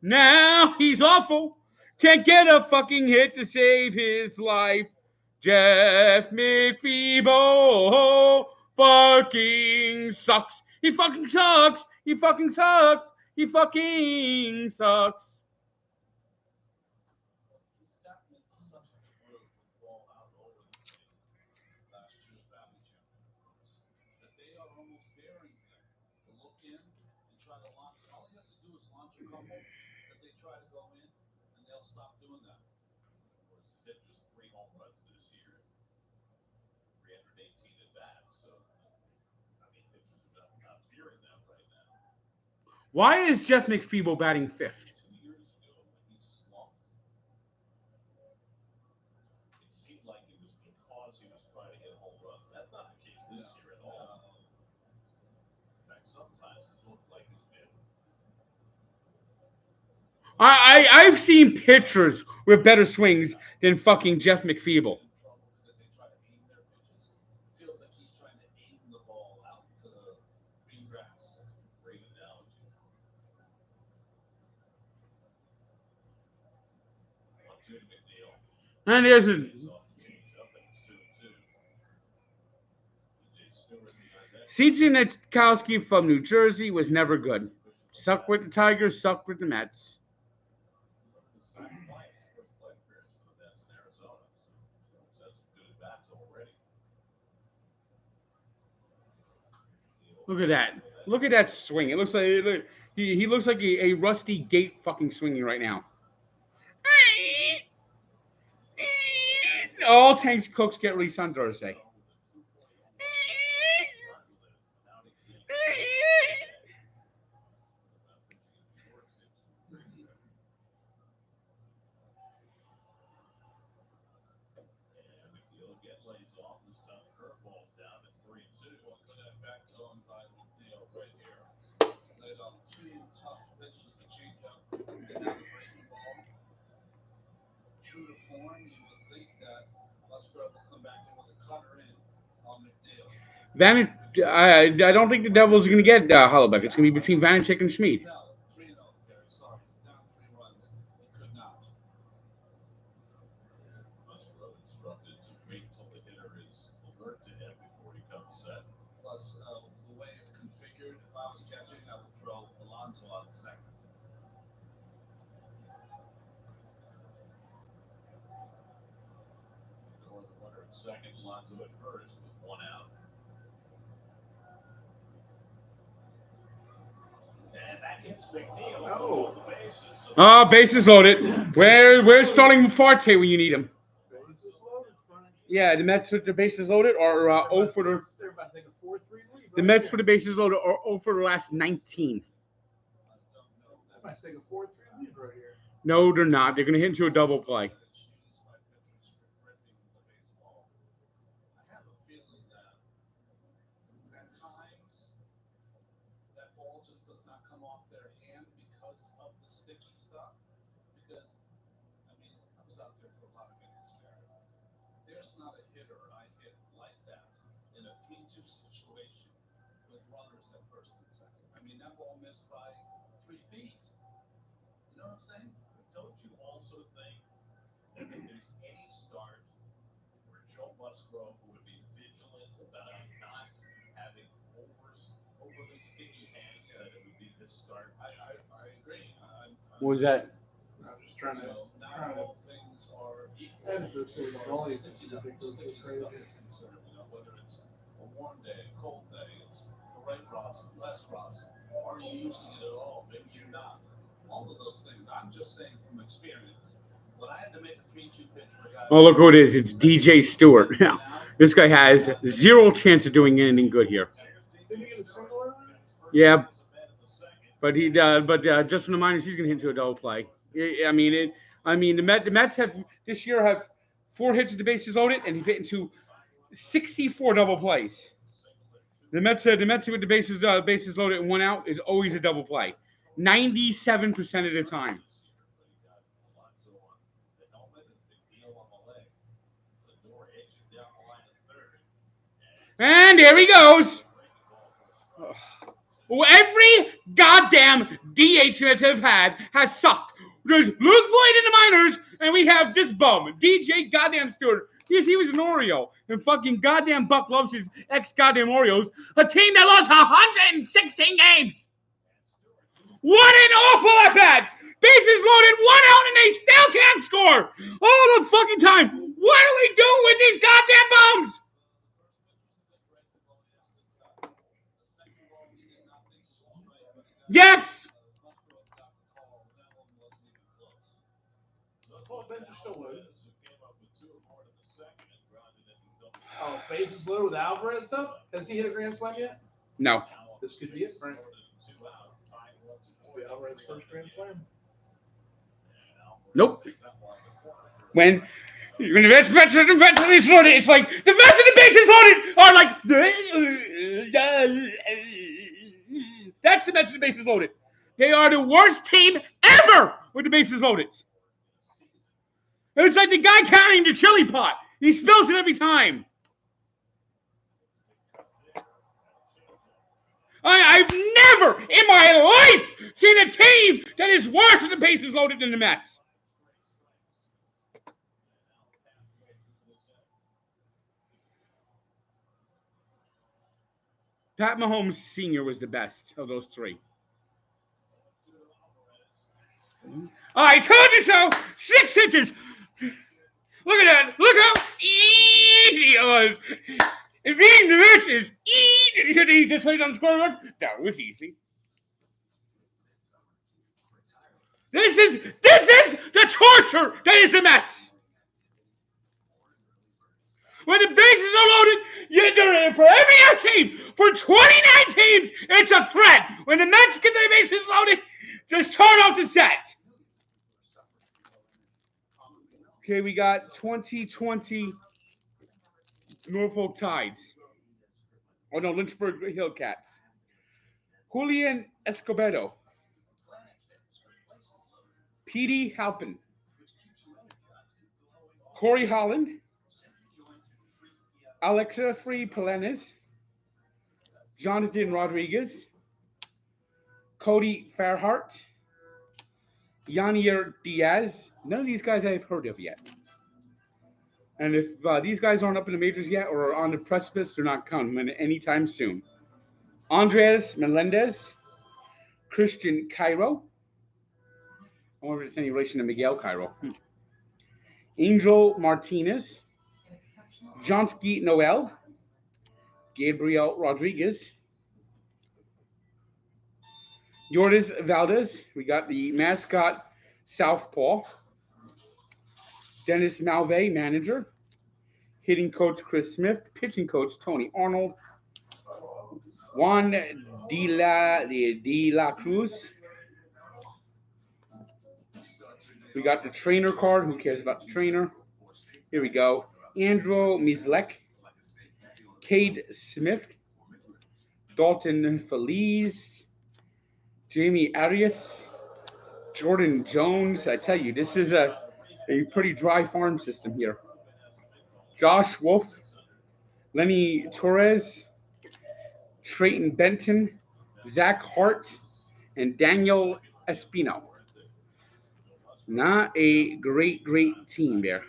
Now he's awful. Can't get a fucking hit to save his life. Jeff McFeeble fucking sucks. He fucking sucks. He fucking sucks. He fucking sucks. He's gotten into such a groove with the ball out over the plate last year's Valley champions that they are almost daring him to look in and try to launch. All he has to do is launch a couple that they try to go in, and they'll stop doing that. Of course, he's hit just 3 home runs this year, 318 at bats. So, I mean, pitchers are not fearing them right now. Why is Jeff McFeeble batting fifth? 2 years ago, when he slumped, it seemed like it was because he was trying to hit home runs. That's not the case this year at all. In fact, sometimes it's looked like he's been. I've seen pitchers with better swings than fucking Jeff McFeeble. In trouble because they try to aim their pitches. It feels like he's trying to aim the ball out to the green grass. That's a great analogy. 1-2 to McNeil. And there's a He's off the changeup, and it's 2-2. DJ Stewart, the next. CJ Nitkowski from New Jersey was never good. Sucked with the Tigers, sucked with the Mets. Zach Bryant's first play appearance for the Mets in Arizona. So he's had some good at-bats already. Look at that. Look at that swing. It looks like he looks like a rusty gate fucking swinging right now. All Tanks Cooks get released on Thursday. Lays off this time. Curveball's down. It's 3-2. Well, good at back tone by McNeil right here. Laid off 2 tough pitches to change up. And now the breaking ball. True to form, you would think that Musgrove will come back in with a cutter in on McNeil. I don't think the Devils are going to get Hollaback. It's going to be between Vanacek and Schmid. No, 3-0, Gary. Sorry. Down 3 runs. He could not. Musgrove instructed to wait until the hitter is alert to him before he comes set. Plus, the way it's configured, if I was catching, I would throw Alonso out at second. Or the runner at second, Alonso at first with 1 out. And that hits McNeil. It's all the bases. So Bases loaded. Where's Starling Marte when you need him? Yeah, the Mets with the bases loaded or 0 for the. They're about to take a 4-3 lead. The Mets for the bases loaded or 0 for the last 19. They might take a 4-3 lead right here. No, they're not. They're going to hit into a double play. I have a feeling that at times that ball just does not come off their hand because of the sticky stuff. Because, I mean, I was out there for a lot of minutes, Gary. There's not a hitter I hit like that in a 3-2 situation with runners at first and second. I mean, that ball missed by 3 feet. You know what I'm saying? don't you also think that if there's any start where Joe Musgrove would be vigilant about not having overly sticky hands, that it would be this start? I agree. What was that? I'm just trying to. Not all things are equal. And this As is far all as you sticky can think of sticky is crazy. stuff is concerned, whether it's a warm day, a cold day, it's the right rosin, less rosin. Are you using it at all? Maybe you're not. All of those things. I'm just saying from experience. When I had to make a 3-2 pitch for a guy. Oh, look who it is. It's DJ Stewart. Yeah. This guy has zero chance of doing anything good here. Did he get a single earlier? Yeah. But just from the minors, he's going to hit into a double play. I mean, the Mets have this year have 4 hits with the bases loaded, and he hit into 64 double plays. The Mets with the bases loaded and 1 out is always a double play, 97% of the time. And there he goes. Every goddamn DH that have had has sucked. There's Luke Voigt in the minors, and we have this bum, DJ goddamn Stewart. He was an Oreo, and fucking goddamn Buck loves his ex-goddamn Oreos. A team that lost 116 games. What an awful at bat! Bases loaded, 1 out, and they still can't score all the fucking time. What are we doing with these goddamn bums? Yes. Oh, bench is still loaded. Oh, bases loaded with Alvarez stuff? Has he hit a grand slam yet? No. This could be it, Frank. This will be Alvarez's first grand slam. Nope. When the bench is loaded, it's like the bench and the bases loaded are like that's the bench and the bases loaded. They are the worst team ever with the bases loaded. It's like the guy carrying the chili pot. He spills it every time. I've never in my life seen a team that is worse with the bases loaded than the Mets. Pat Mahomes Sr. was the best of those three. I told you so! 6 inches! Look at that! Look how easy it was! If being the Mets is easy, did he just played on the scoreboard? That was easy. This is the torture that is the Mets. When the bases are loaded, you're doing it for every other team. For 29 teams, it's a threat. When the Mets get their bases loaded, just turn off the set. Okay, we got 2020 Norfolk Tides. Oh, no, Lynchburg Hillcats. Julian Escobedo. Petey Halpin. Corey Holland. Alexa Free Pelenis, Jonathan Rodriguez, Cody Fairhart, Yanier Diaz. None of these guys I've heard of yet. And if these guys aren't up in the majors yet or are on the precipice, they're not coming anytime soon. Andres Melendez, Christian Cairo. I wonder if it's any relation to Miguel Cairo. Angel Martinez, Johnsky Noel, Gabriel Rodriguez, Yordis Valdez. We got the mascot Southpaw. Dennis Malve, manager. Hitting coach Chris Smith. Pitching coach Tony Arnold. Juan De La Cruz. We got the trainer card. Who cares about the trainer? Here we go. Andrew Mislek. Cade Smith. Dalton Feliz. Jamie Arias. Jordan Jones. I tell you, this is a pretty dry farm system here. Josh Wolf. Lenny Torres. Trayton Benton. Zach Hart. And Daniel Espino. Not a great team there.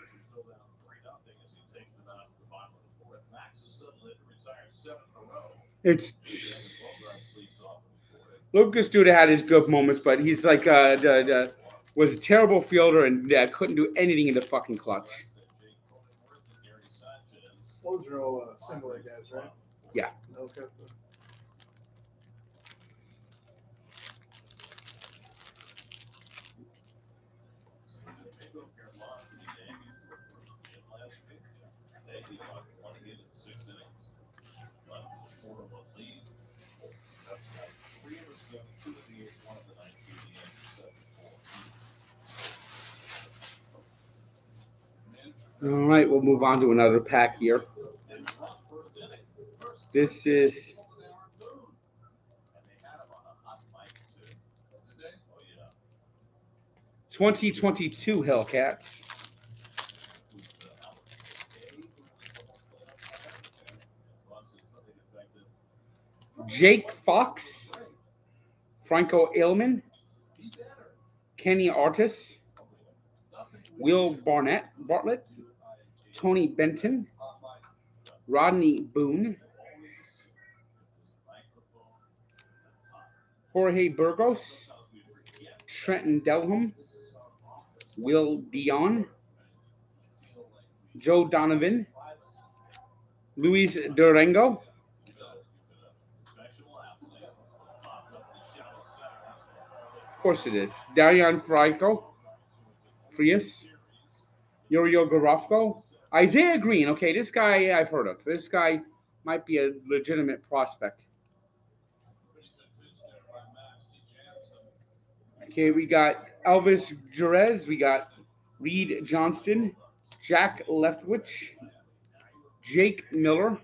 It's Lucas Duda had his good moments, but he's like was a terrible fielder and couldn't do anything in the fucking clutch. Those are all single A guys, right? Yeah. Okay. All right, we'll move on to another pack here. This is 2022 Hellcats. Jake Fox, Franco Ailman, Kenny Artis, Will Bartlett, Tony Benton, Rodney Boone, Jorge Burgos, Trenton Delham, Will Dion, Joe Donovan, Luis Durango, of course it is, Darian Frias, Yorio Garofko, Isaiah Green. Okay, this guy I've heard of. This guy might be a legitimate prospect. Okay, we got Elvis Jerez, we got Reed Johnston, Jack Leftwich, Jake Miller,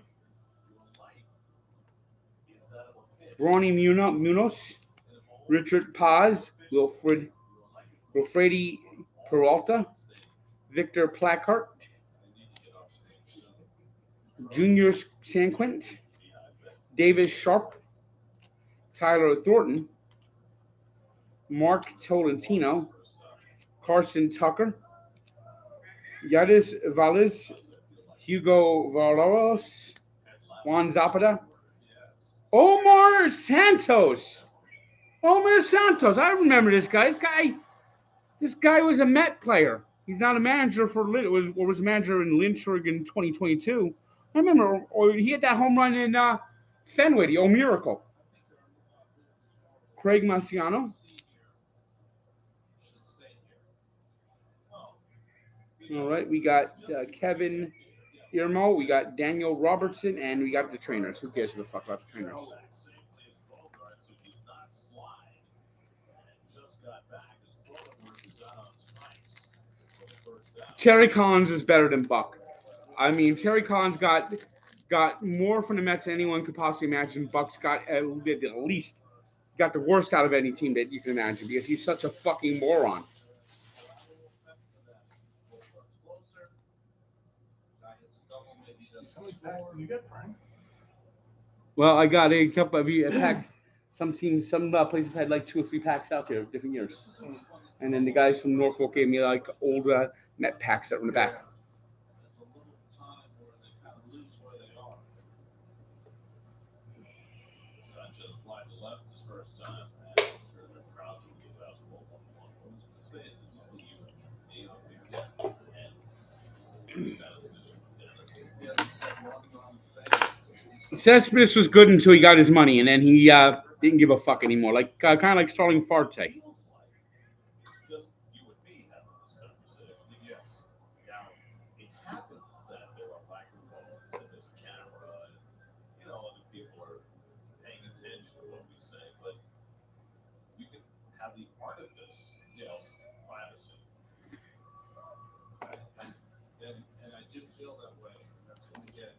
Ronnie Munoz, Richard Paz, Wilfredi Peralta, Victor Placart, Junior Sanquint, Davis Sharp, Tyler Thornton, Mark Tolentino, Carson Tucker, Yadis Valles, Hugo Valos, Juan Zapata, Omar Santos. Omar Santos. I remember this guy. This guy was a Met player. He's not a manager for was a manager in Lynchburg in 2022. I remember, or he had that home run in Fenway, the old miracle. Craig Marciano. All right, we got Kevin Irmo, we got Daniel Robertson, and we got the trainers. Who cares who the fuck about the trainers? Terry Collins is better than Buck. I mean, Terry Collins got more from the Mets than anyone could possibly imagine. Buck's got at least got the worst out of any team that you can imagine because he's such a fucking moron. How many packs did you get, Frank? Well, I got a couple of a pack. Some teams, some places had like 2 or 3 packs out there, different years. And then the guys from Norfolk gave me like old Met packs that were in the back. Cespedes was good until he got his money, and then he didn't give a fuck anymore. Like kind of like Starling Farte. And I do feel that way. That's going to get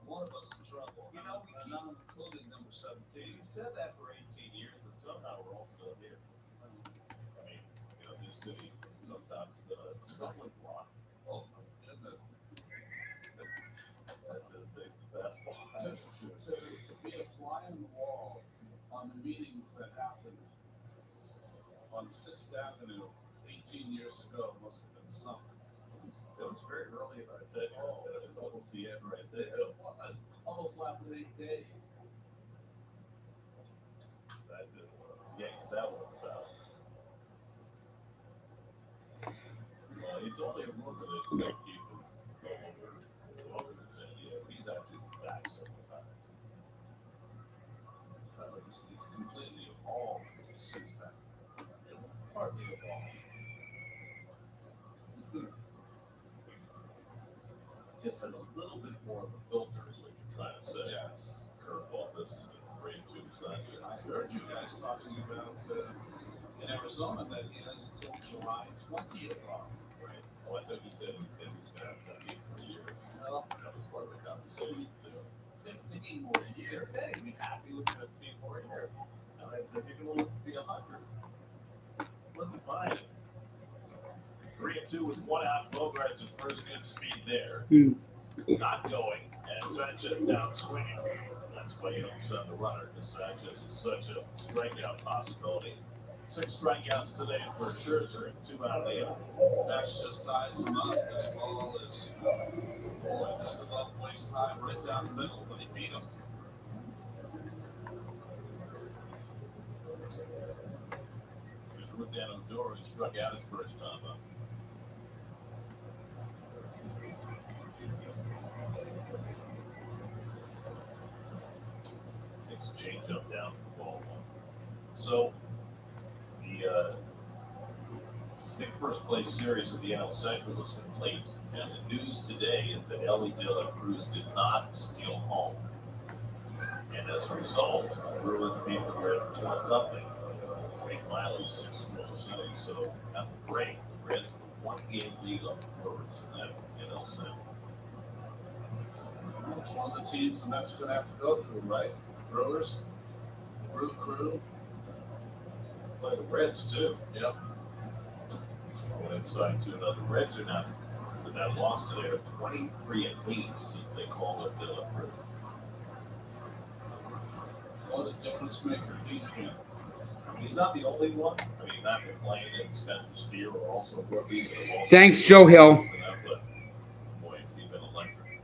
one of us in trouble. And I'm including number 17. You said that for 18 years, but somehow we're all still here. I mean, this city sometimes smells like rock. Oh my goodness. That just takes the fastball. To be a fly on the wall on the meetings that happened on 6th Avenue 18 years ago must have been something. It was very early in our tenure. It was almost the end right there. It was. Almost lasted 8 days. That just yanks that one out. Well, it's only a rumor that Keith is no longer in San Diego. He's actually back several times. It's completely evolved since then. Partly evolved. Just has a little bit more of a filter is what you're trying to say. Yes. Curveball, this is 3-2 such. I heard you guys talking about in Arizona that he has till July 20th off. Right. Oh, I thought you said he was going to have that for a year. No. That was part of the conversation, too. 15 more years. He said he'd be happy with 15 more years. And I said, maybe we'll be 100. Wasn't buying it. 3-2 with 1 out. Bogarts at first, good speed there. not going, and Sanchez down swinging. That's why you don't send the runner, because Sanchez is such a strikeout possibility. 6 strikeouts today for Scherzer, 2 out of the 8. Max just ties him up. This ball is just above waist high, right down the middle, but he beat him. Here's Rudan Odor, who struck out his first time up. Takes a changeup down for ball 1. So, the big first place series of the NL Central is complete, and the news today is that Ellie De La Cruz did not steal home. And as a result, the Brewers beat the Reds 2-0. Great Miley 6 goals innings. So at the break, the Reds put 1-game lead on the Brewers in that NL Central. It's one of the teams the Mets are going to have to go through, right? Brewers, Brew Crew. Play the Reds too. Yep. Going inside 2-0. The Reds are now, with that loss today, are 23-8 since they called up De La Cruz. What a difference maker he's been. I mean, he's not the only one. I mean, Matt McClain and Spencer Steer are also rookies. Thanks, Joe Hill. But boy, he's been electric.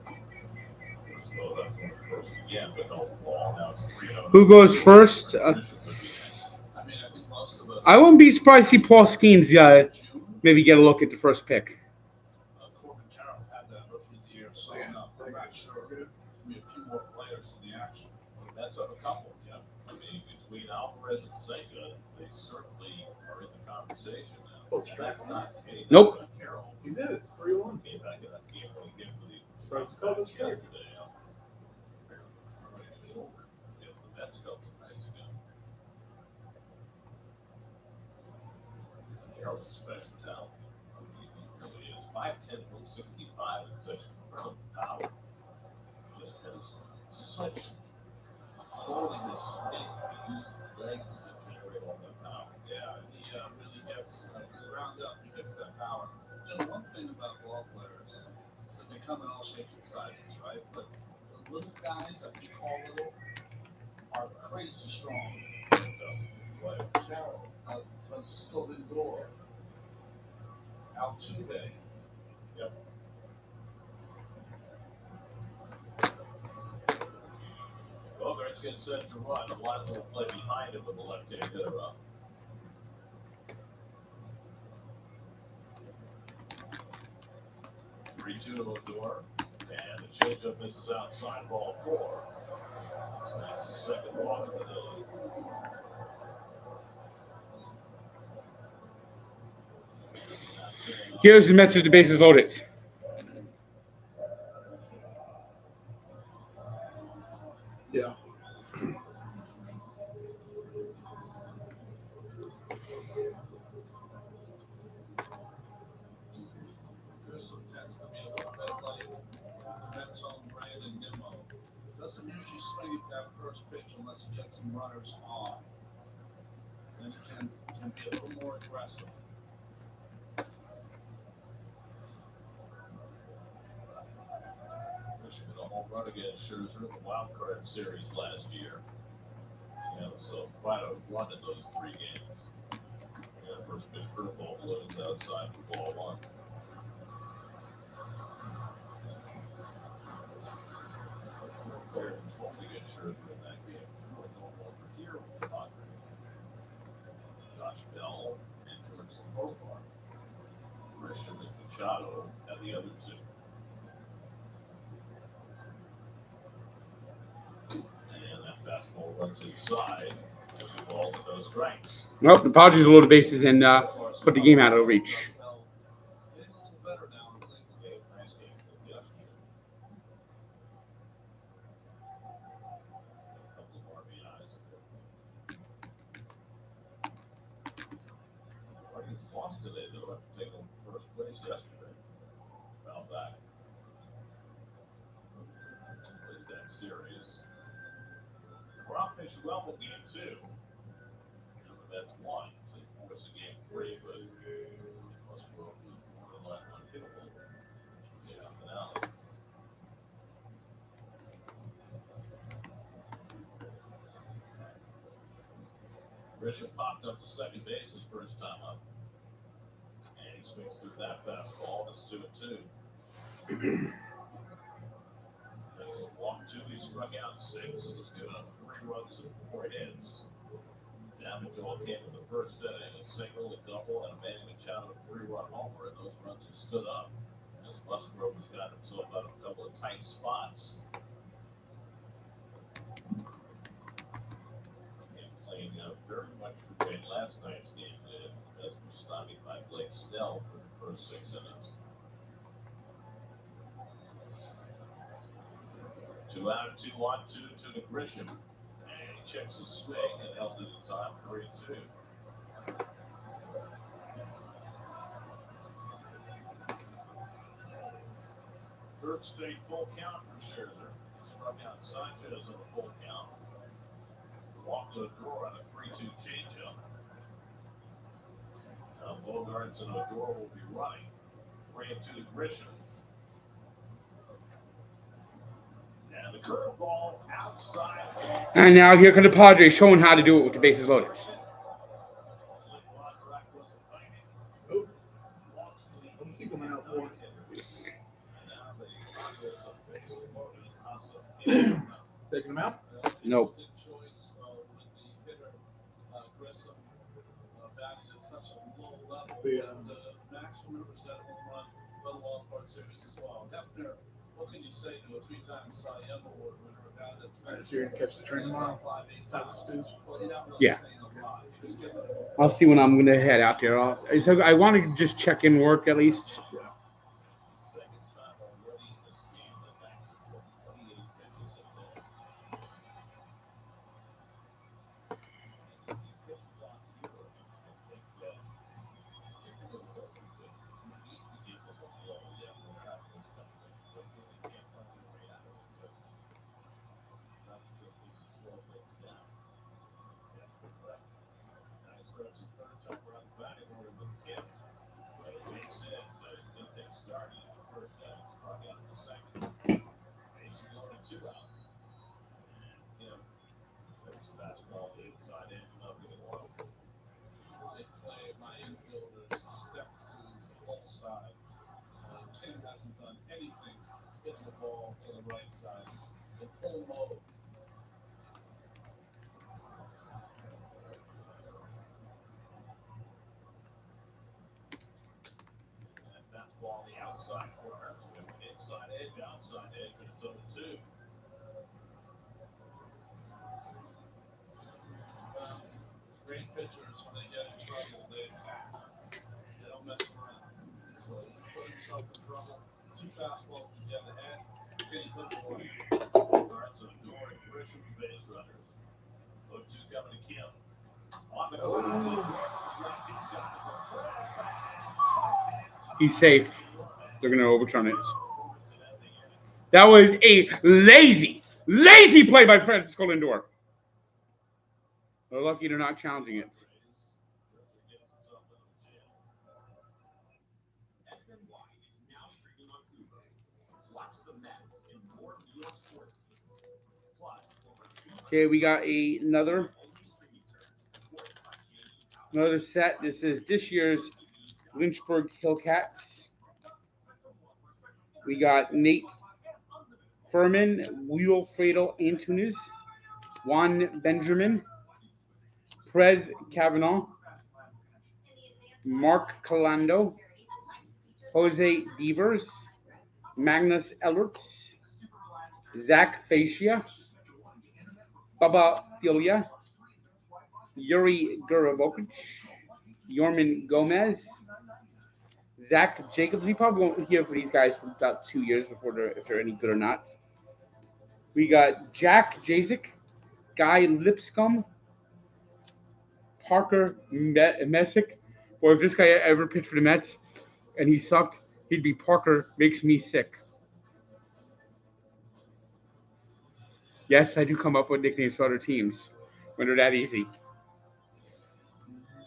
So that's one first again, but no ball. Now it's 3-0. Who goes first? I mean, I think most of us. I wouldn't be surprised to see Paul Skeens maybe get a look at the first pick. Corbin Carroll had that rookie of the year, so I'm not sure. There'll be a few more players in the action. That's a couple, yeah. I mean, between Alvarez and Senga, they certainly are in the conversation now. Oh, That's not any Nope. Carroll. He did. It's 3-1. Came back in that game when he came for the That's great. yesterday. Hurting his shoulder against the Mets a couple of nights ago. Carroll's a special talent. He really is. 5'10", 165, and such incredible power. Just has such holiness. He uses legs to generate all that power. Yeah, he really gets, from the ground up, he gets that power. You know, one thing about ball players is that they come in all shapes and sizes, right? But the little guys that we call little are crazy strong. Carroll, Francisco Lindor, Altuve. Yep. Bogart's getting set to run. Alonso will play behind him with the left-hand hitter up. Three-two to Odor, and the changeup misses outside, ball 4. So that's the second walk of the day. Here's the Mets with the bases loaded. Yeah. This one tends to be a little bit like the Mets own Brandon Nimmo. Doesn't usually swing at that first pitch unless he gets some runners on. Then he can be a little more aggressive. Michigan a home run against Scherzer in the wild card series last year. Yeah, so quite a run in those 3 games. Yeah, first pitch curveball loads outside for ball 1. Players home against Scherzer in that game. 2 are no longer here with the Padres. Josh Bell and Jordan Profar. Grisham and Machado and the other 2. And that fastball runs inside. 2 balls and no strikes. Nope, the Padres will load the bases and put the game out of reach. Getting a little better now in Cleveland. Yeah, nice game yesterday. A couple of RBIs. Guardians lost today, though, after taking first place yesterday. Foul back. With that series. Brock pitched well in game 2. And the Mets won. So he forced a game 3, but Musgrove was more than that unhittable. Yeah, finale. Grisham popped up to second base his first time up. And he swings through that fastball. It's 2-2. He's walked 2, he struck out 6. He's given up 3 runs and 4 hits. Damage all came in the first inning. A single, a double, and a Manny Machado 3-run homer, and those runs have stood up. As Musgrove has got himself out of a couple of tight spots. And playing very much for Jay last night's game did, as was stopped by Blake Snell for the first 6 innings. 2 out, 2-1, 2 to Grisham. And he checks his swing and held it in time 3-2. Third straight full count for Scherzer. Struck out Sanchez on a full count. Walked to Odor on a 3-2 changeup. Now Bogarts and Odor will be running. 3-2 to Grisham. And the curveball outside. And now here come the Padres showing how to do it with the bases loaded. Let's see coming out for. Taking him out? Nope. Max remembers that home run for the Wild Card Series as well. Hefner, what can you say to a 3-time Cy Young Award winner, a guy that's been So you're going to catch the train tomorrow? 5-8 times? Well, you're not really Yeah. saying a lot. You just give it I'll see when I'm going to head out there. So I want to just check in work at least. Second time already in this game that Max has thrown 28 pitches a day. And he pitches on Europe. I think that if you're going to go through this, you need to give them a blow. Yeah, we'll have this coming in, but really can't find your way out of it. But not to just need to slow things down. That's correct. Now he starts his third time around the batting order with Kim. But a base hit to get things started in the first inning. Struck out in the second. Bases loaded, 2 out. And Kim hits fastball to inside edge, 0-1. I play my infielders step to the ball side. Tim hasn't done anything hitting the ball to the right side. He's in full mode. And fastball on the outside corner. Swinging inside edge, outside edge, and it's 0-2. Great pitchers, when they get in trouble, they attack. They don't mess around. So he's put himself in trouble. 2 fastballs to get ahead. Can he put it away? Bogarts and Odor and Grisham, base runners. 0-2 coming to Kim. On the ground. He's got the He's safe. They're going to overturn it. That was a lazy play by Francisco Lindor. They're lucky they're not challenging it. SNY is now streaming on Hulu. Watch the Mets and more New York sports teams. Plus, over 200 Okay, we got another only streaming service supported by JD. set. This is this year's Lynchburg Hillcats. We got Nate Furman, Wilfredo Antunes, Juan Benjamin, Prez Kavanaugh, Mark Calando, Jose Devers, Magnus Ellert, Zach Facia, Baba Filia, Yuri Guravovic, Yorman Gomez, Zach Jacobs. We probably won't hear from these guys for about 2 years before if they're any good or not. We got Jack Jazik, Guy Lipscomb, Parker Messick. Or if this guy ever pitched for the Mets and he sucked, he'd be Parker Makes Me Sick. Yes, I do come up with nicknames for other teams when they're that easy.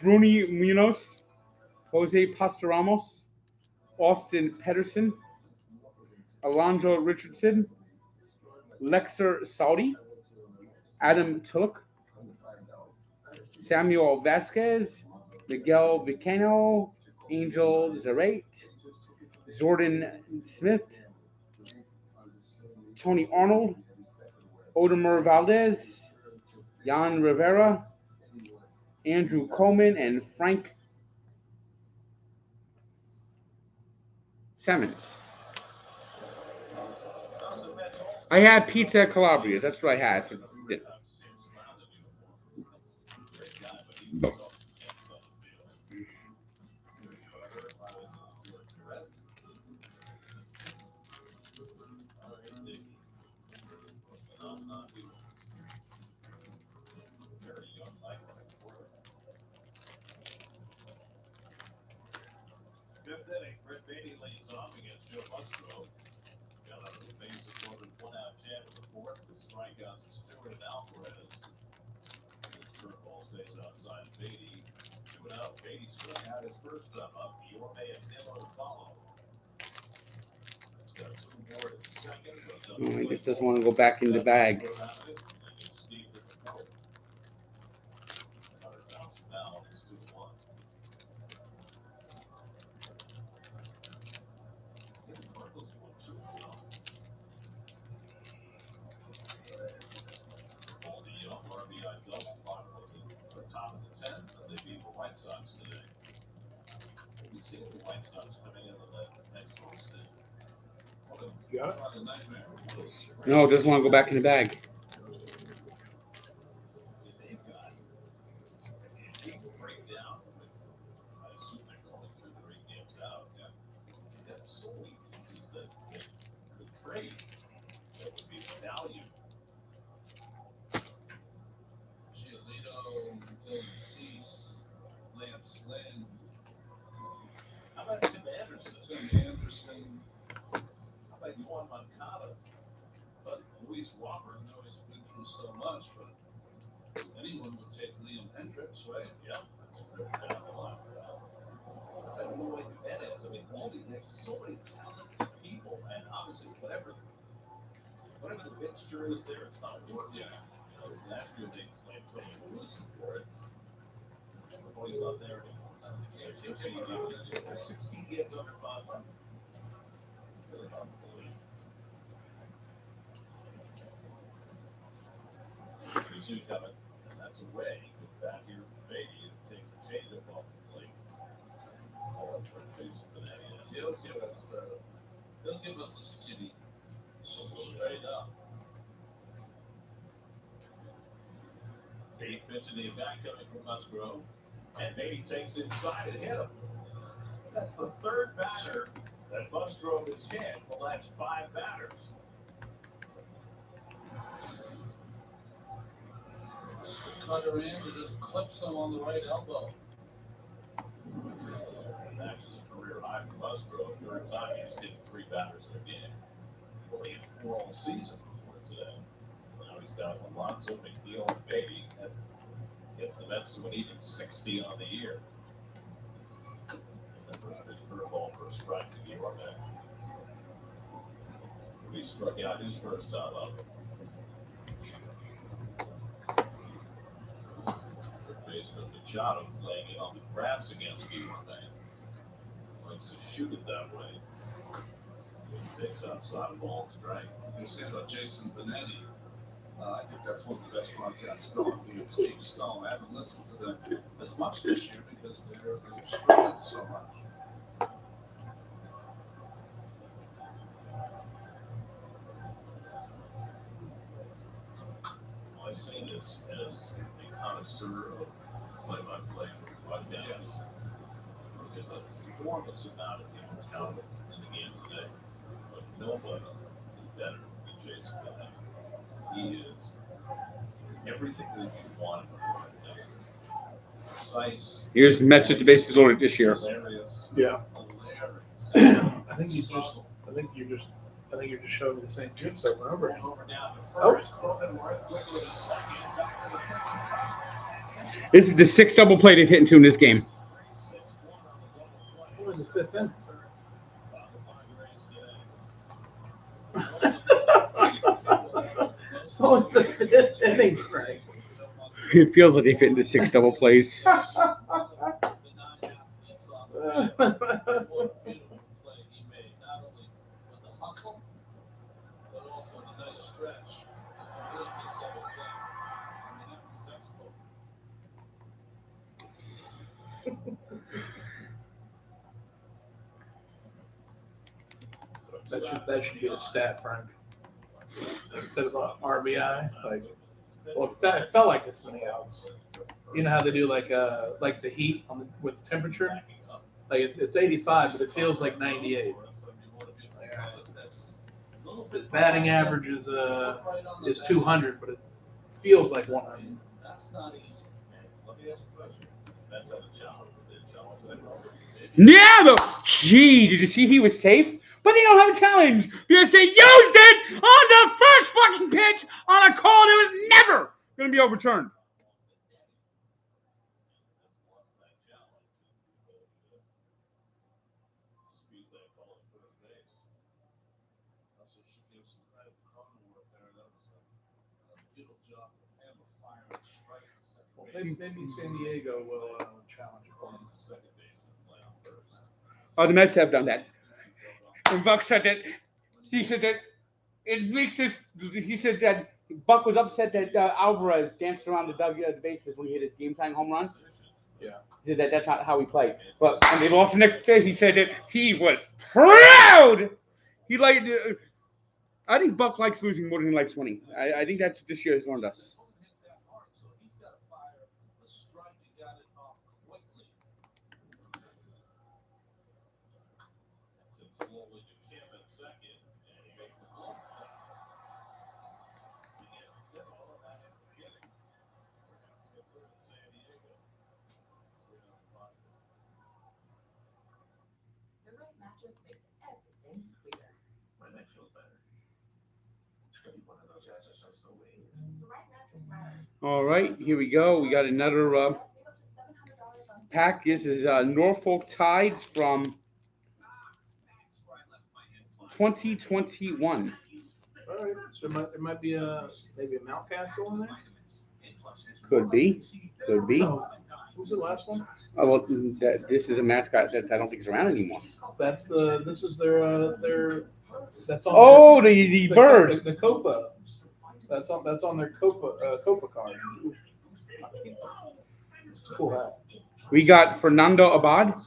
Bruni Munoz, Jose Pastoramos, Austin Pedersen, Alonzo Richardson, Lexer Saudi, Adam Tulloch, Samuel Vasquez, Miguel Vicano, Angel Zarate, Jordan Smith, Tony Arnold, Odomir Valdez, Jan Rivera, Andrew Coleman, and Frank Simmons. I had pizza at Calabria's. That's what I had for dinner. Fifth inning, Brett Beatty leads off against Joe Musgrove. Got out of the bases loaded, 1-out jam in the fourth. The strikeouts to Stewart and Alvarez. His curveball stays outside Beatty. 2-0. Beatty struck out his first time up. Yorme and Nimmo to follow. It's got 2 more in second. He just doesn't want to go back in the bag. Steve in the fourth. Hunter bouncing down. It's 2-1. RBI double bottom of the top of the 10, and they beat the White Sox today. We see the White Sox coming in on that next post. You got it? No, doesn't want to go back in the bag. They've got a big breakdown. I assume they're going through the 8 games out. Yeah. They've got so many pieces that they could trade that would be valued. Giolito, Dylan Cease, Lance Lynn. How about Tim Anderson? How about Juan Moncada? But Luis Robert. I know he's been through so much, but anyone would take Liam Hendricks, right? Yeah, that's fair. I don't know what that is. I mean, there's so many talented people, and obviously, whatever the mixture is there, it's not working. Yeah. Last year they played Tony Lewis for it. But he's not there anymore. There's 16 games under 500. Really hard to believe. 3-2 coming, and that's away. Gets back here, Beatty takes a changeup off the plate. He'll give us the skinny. Straight up. Beatty pitching the back coming from Musgrove. And Beatty takes inside and hit him. That's the 3rd batter that Musgrove has hit. Well, that's 5 batters. Cutter in and just clips him on the right elbow. That's his career high for Musgrove. 3rd time he's hit 3 batters in a game. Only hit 4 all season for today. Now he's got Alonso, McNeil, and Beatty. And gets the Mets to an even 60 on the year. And the first pitch curveball for a strike to Yorme. He struck out his first time up. Third baseman Machado laying it on the grass against Yorme. Likes to shoot it that way. He takes outside ball strike. You're saying about Jason Benetti. I think that's one of the best podcasts going. He and Steve Stone. I haven't listened to them as much this year because they've struggled so much. Well, I say this as a connoisseur of play-by-play podcasts. There's an enormous amount of talent in the game today, but nobody is better than Jason Benetti. He is everything that you want from a broadcast. Precise. Here's Mets at the bases loaded this year. Hilarious. Yeah. Hilarious. I think you're just showing the same gifs over and over again. Over down to first. Cronenworth quickly to second. Back to the pitcher. This is the 6th double play they've hit into in this game. 6-1 on the double play. What was the 5th inning? The Padres today. It's only the 5th inning, Frank. It feels like they fit into 6 double plays. The 9 athletes on the field. What a beautiful play he made, not only with the hustle, but also the nice stretch to complete this double play. I mean, that's textbook. That should be a stat, Frank. Instead of a RBI, like, well, it felt like this many outs. You know how they do like the heat with temperature, like it's 85, but it feels like 98. His batting average is 200, but it feels like 100. That's not easy. Let me ask you a question. That's on the challenge. Yeah, though. Gee, did you see he was safe? But they don't have a challenge because they used it on the first fucking pitch on a call that was never going to be overturned. Well, maybe San Diego will challenge for him. Oh, the Mets have done that. And Buck said that he said that it makes this. He said that Buck was upset that Alvarez danced around the bases when he hit a game-tying home run. Yeah. He said that that's not how we play. But when they lost the next day, he said that he was proud. He liked. I think Buck likes losing more than he likes winning. I think that's what this year has learned us. So he's got to fire a strike and got it off quickly. Slowly to Kim at second, and he makes the goal. The right mattress makes everything clear. My neck feels better. Could be one of those exercises the way. The right mattress matters. All right, here we go. We got another Save up to $700 on pack. This is Norfolk Tides from 2021. All right, so it might be maybe a Mountcastle in there. Could be. Could be. No. Who's the last one? Oh, well, this is a mascot that I don't think is around anymore. This is their that's on Oh, the bird. the Copa. That's on their Copa card. Cool hat. We got Fernando Abad,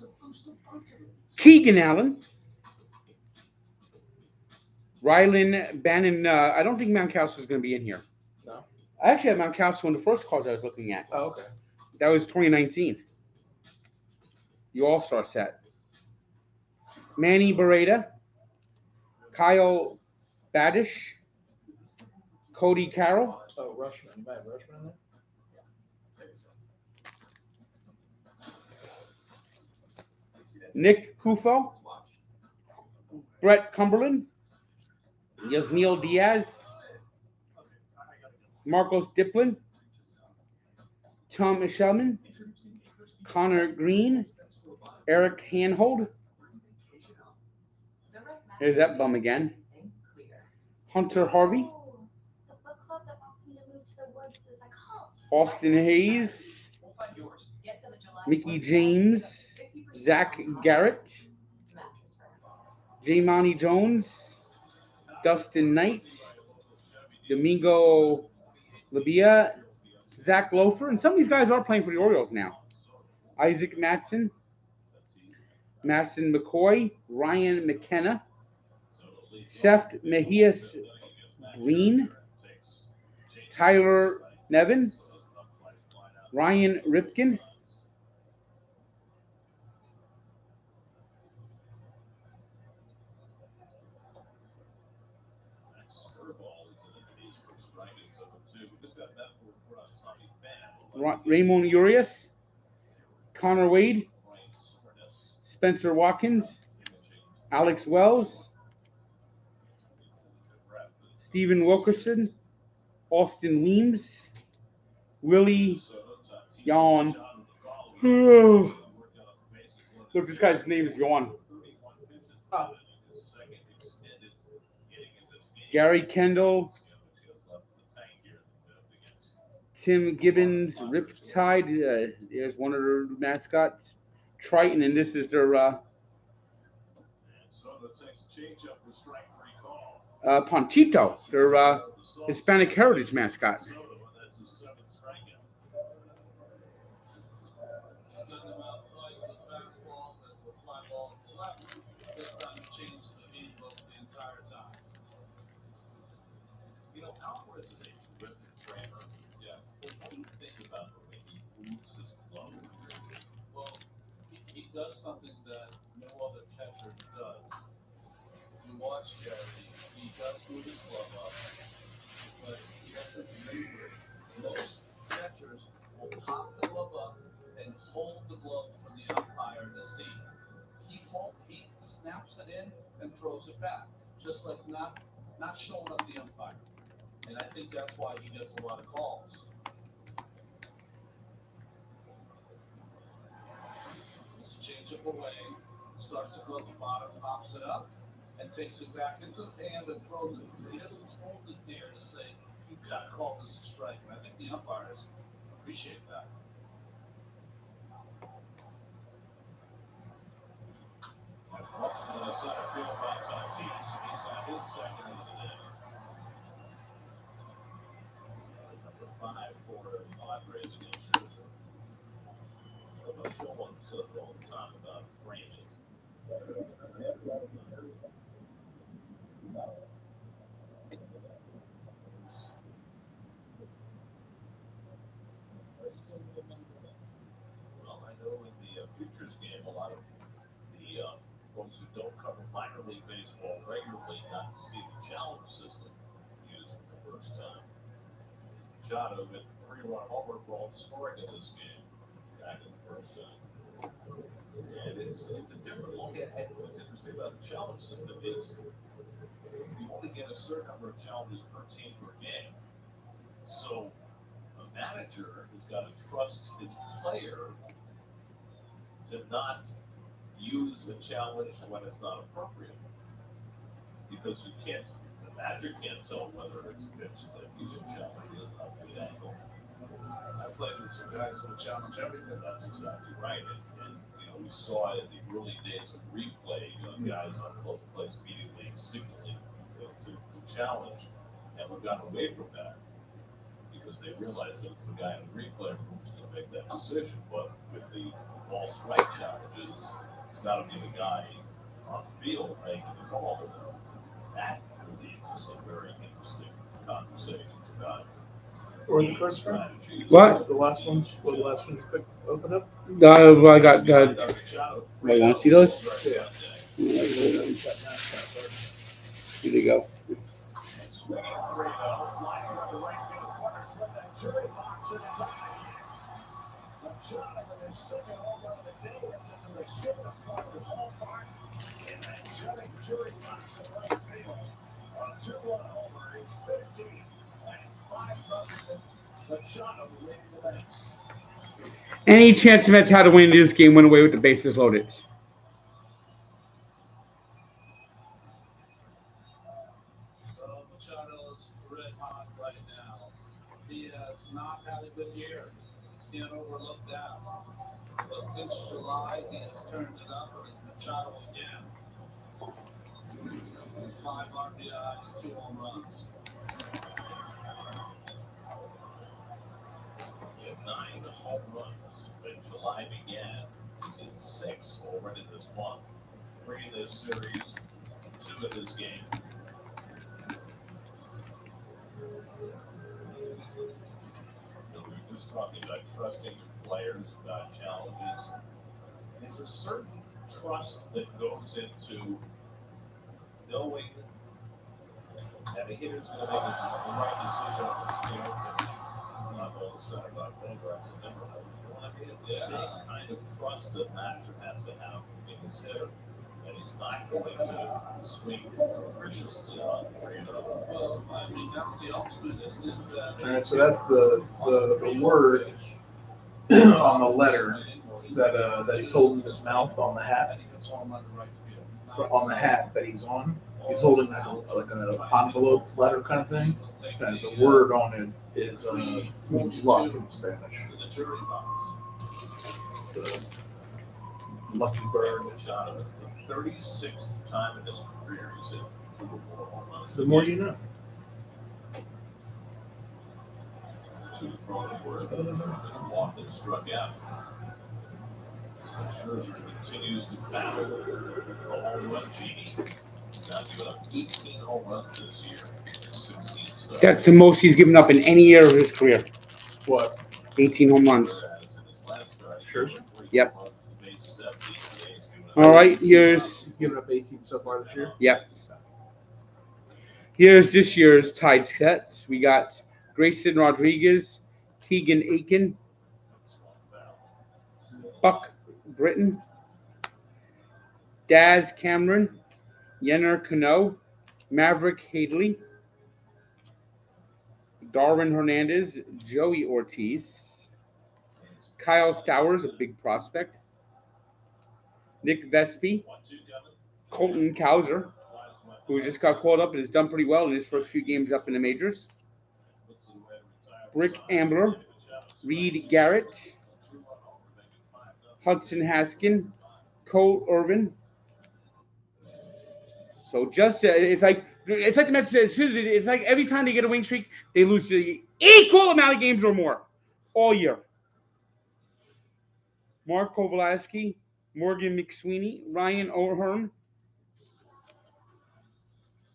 Keegan Allen, Rylan Bannon. I don't think Mountcastle is going to be in here. No. I actually had Mountcastle in the first cards I was looking at. Oh, okay. That was 2019. The All-Star set. Manny Beretta, Kyle Badish, Cody Carroll, Oh, Rushman. You might have Rushman in there. Nick Kufo, Brett Cumberland, Yasniel Diaz, Marcos Diplin, Tom Ishelman, Connor Green, Eric Hanhold. the right mattress. There's that bum again. Everything clear. Hunter Harvey, Oh, the book club that wants me to move to the woods is a cult. Austin Hayes, We'll find yours. Get to the July Mickey 4th James, sale, 50% Zach off Garrett, mattress for him. Jamani Jones, Dustin Knight, Domingo Labia, Zach Lofer, and some of these guys are playing for the Orioles now. Isaac Matson, Masson McCoy, Ryan McKenna, Seth Mejias Green, Tyler Nevin, Ryan Ripken, Raymond Urias, Connor Wade, Spencer Watkins, Alex Wells, Stephen Wilkerson, Austin Weems, Willie Yawn. Look, this guy's name is Yawn. Gary Kendall, Tim Gibbons Riptide. There's one of their mascots. Triton, and this is their And Soto takes a changeup for strike three call. Ponchito, their Hispanic heritage mascot. Soto, and that's his seventh strikeout. He's gotten him out twice with fastballs and with fly balls to left. This time he changed the game book the entire time. You know, Alvarez is a terrific framer. Yeah. But what do you think about the way he moves his glove? Well, he does something that no other catcher does. If you watch Gary, he does move his glove up, but he doesn't linger. Most catchers will pop the glove up and hold the glove for the umpire to see. He snaps it in and throws it back, just like not showing up the umpire. And I think that's why he gets a lot of calls. This changeup away, starts it on the bottom, pops it up, and takes it back into the hand and throws it. He doesn't hold it there to say, you got to call this a strike. And I think the umpires appreciate that. Russell in the center field by Tatis. He's got his second of the day. Number 5 for the Padres against Scherzer. Well, someone says it all the time about framing. Well, I know in the futures game, a lot of the folks who don't cover minor league baseball regularly got to see the challenge system used for the first time. Machado hit a 3-run homer ball scoring in this game back in the first time. And it's a different look at it. What's interesting about the challenge system is you only get a certain number of challenges per team per game. So a manager has got to trust his player to not use a challenge when it's not appropriate. Because the manager can't tell whether it's a pitch that you should challenge is not the angle. I played with some guys that would challenge everything. That's exactly right. And you know, we saw it in the early days of replay, guys on close plays immediately signaling to challenge. And we've gotten away from that because they realize that it's the guy in the replay room who's going to make that decision. But with the ball strike challenges, it's got to be the guy on the field making the call. That will lead to some very interesting conversations about Or the first one? strategies. What? The last ones open up? I got. Wait, you want to see those? Yeah. Here they go. Swinging 3-0, flying toward the right field corner toward that jury box in time. Machado with his second home run of the day gets into the shortest part of the ballpark in that jutting jury box in right field. A 2-1 homer is 15, and it's 5-0. Machado leading the Mets. Any chance the Mets had to win this game went away with the bases loaded. Machado's red hot right now. He has not had a good year. Can't overlook that. But since July, he has turned it up, and it's Machado again. 5 RBIs, 2 home runs. He had 9 home runs when July began. He's in 6 already this month. 3 in this series, 2 in this game. We were just talking about trusting your players, about challenges. There's a certain trust that goes into knowing that a hitter's going to make the right decision on the field pitch. Not all the center, not Bogarts, and never. You know what I mean? It's the same kind of trust that manager has to have in his hitter. And he's not going to swing capriciously on 3-0. Well, I mean, that's the ultimate, isn't it? All right, so that's the word on the letter that he's holding his mouth on the hat. On the hat that he's on. He's holding like an envelope letter kind of thing. And the word on it is means luck in Spanish. The lucky bird. It's the 36th time in his career he's hit Super Bowl home runs. The more you know. To Cronenworth, walked and struck out. Scherzer continues to battle the home run genie. He's now given up 18 home runs this year. 16 starts. That's the most he's given up in any year of his career. What? 18 home runs. Whereas in his last start, he Sure. gave up 3 Yep. home runs with the bases empty. Today he's given up All right, here's He's given up 18 so far this year. yep. Here's this year's tied sets. We got Grayson Rodriguez, Keegan Aiken, Buck Britton, Daz Cameron, Yenner Cano, Maverick Hadley, Darwin Hernandez, Joey Ortiz, Kyle Stowers, a big prospect, Nick Vespi, Colton Cowser, who just got called up and has done pretty well in his first few games up in the majors, Rick Ambler, Reed Garrett, Hudson Haskin, Cole Irvin. So just it's like the Mets. It's like every time they get a win streak, they lose the equal amount of games or more all year. Mark Kovalaski, Morgan McSweeney, Ryan O'Hearn,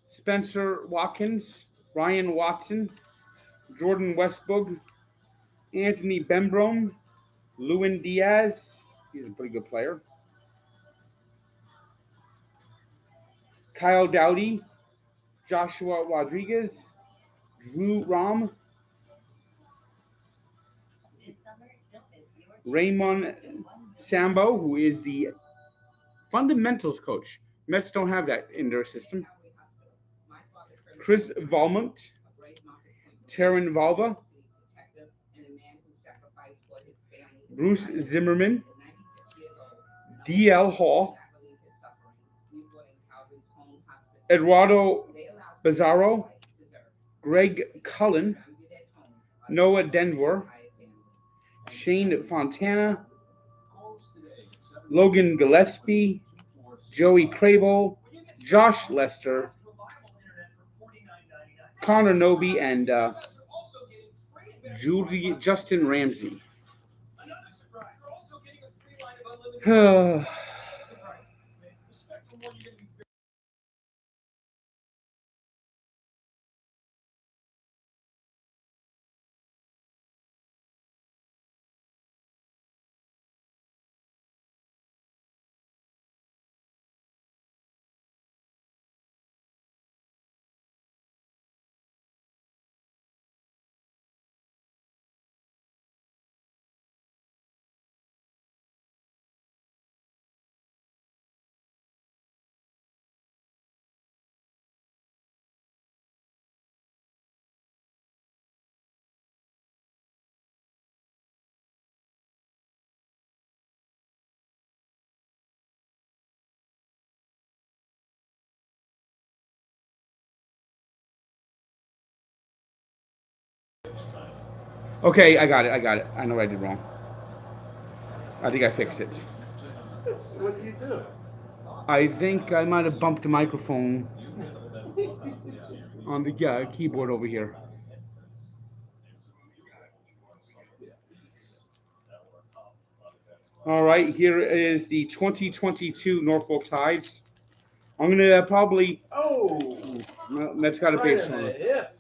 Spencer Watkins, Ryan Watson, Jordan Westbrook, Anthony Bembrom, Lewin Diaz. He's a pretty good player. Kyle Dowdy, Joshua Rodriguez, Drew Rom, Raymond Sambo, who is the fundamentals coach. Mets don't have that in their system. Chris Valmont, Taryn Valva, Bruce Zimmerman, D.L. Hall, Eduardo Bizarro, Greg Cullen, Noah Denver, Shane Fontana, Logan Gillespie, Joey Crable, Josh Lester, Connor Noby, and Justin Ramsey. Okay, I got it. I know what I did wrong. I think I fixed it. What did you do? I think I might have bumped the microphone on the keyboard over here. All right, here is the 2022 Norfolk Tides. I'm gonna probably. Oh, Mets got a right base in on the it. hip.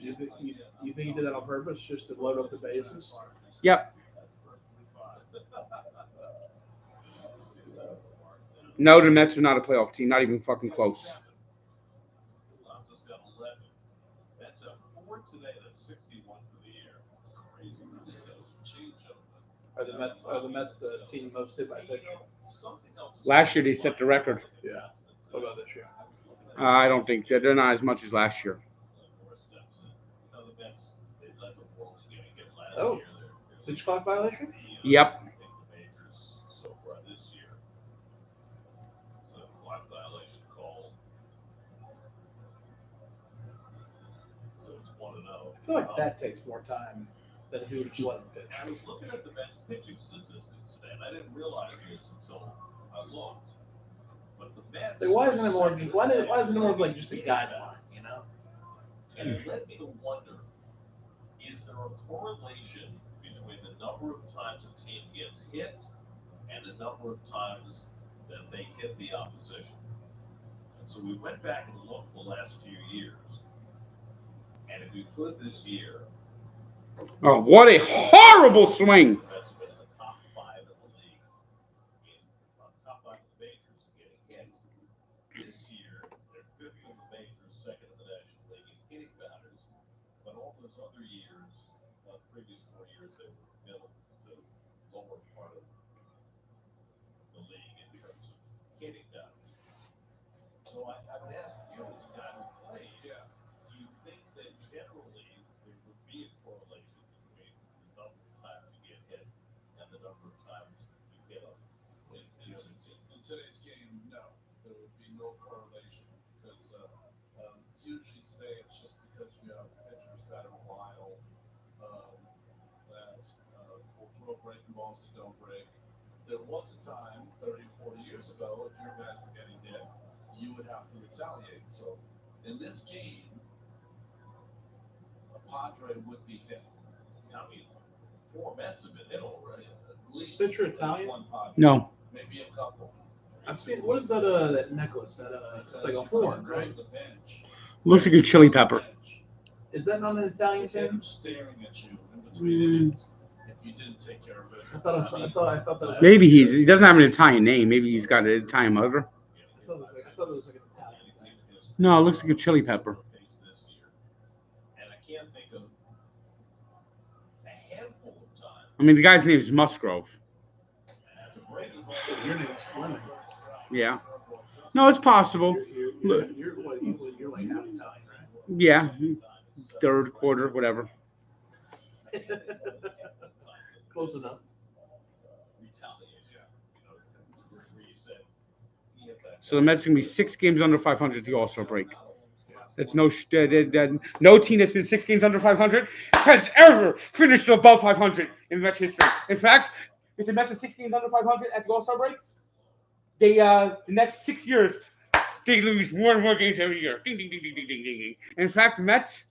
You think he did that on purpose just to load up the bases? Yep. No, the Mets are not a playoff team. Not even fucking close. Alonso's got 11. That's a 4 today. That's 61 for the year. Crazy. Are the Mets the team most hit by pitch? Last year they set the record. Yeah. What about this year? I don't think they're not as much as last year. Oh, pitch clock violation? Yep. So far this year. want to know. I feel like that takes more time than if you would just let him pitch. I was looking at the Mets pitching statistics today, and I didn't realize this until I looked. But the Mets. Like, why isn't it more? Why isn't it more of like just a guideline? You know. And it led me to wonder: is there a correlation between the number of times a team gets hit and the number of times that they hit the opposition? And so we went back and looked the last few years. And if you put this year, Oh, what a horrible swing! that's been in the top 5 of the league, top 5 of the majors in getting hit. This year, they're 5th in the majors, 2nd in the National League in hitting batters. But all those other years, the previous 4 years, they were middle to lower part of the league in terms of hitting batters. So I would ask you, as a guy who played, do you think that generally there would be a correlation between the number of times you get hit and the number of times you get up in today's game? No, there would be no correlation because usually today it's just because you have pitchers that are wild, that will throw breaking balls that don't break. There was a time 30, 40 years ago, if your guys were getting hit, you would have to retaliate. So in this game, a Padre would be hit. I mean, 4 Mets have been hit already. At least Pitcher Italian? one Padre. No. Maybe a couple. I've seen. What is that? That necklace? That it's like a horn, right? The bench. Looks like a chili pepper. Is that not an Italian thing? Staring at you in between innings if you didn't take care of business. I thought that was. Maybe he doesn't have an Italian name. Maybe he's got an Italian mother. I thought it was like an Italian thing. No, it looks like a chili pepper. And I can't think of a handful of times. I mean, the guy's name is Musgrove. That's a great. Your name's Fleming. Yeah. No, it's possible. You're like half Italian, right? Yeah. Third, quarter, whatever. Close enough. So the Mets are going to be 6 games under 500 at the All-Star break. That's no no team that's been 6 games under 500 has ever finished above 500 in Mets history. In fact, if the Mets are 6 games under 500 at the All-Star break, they the next 6 years they lose more and more games every year. Ding ding ding ding ding ding ding ding. In fact, the Mets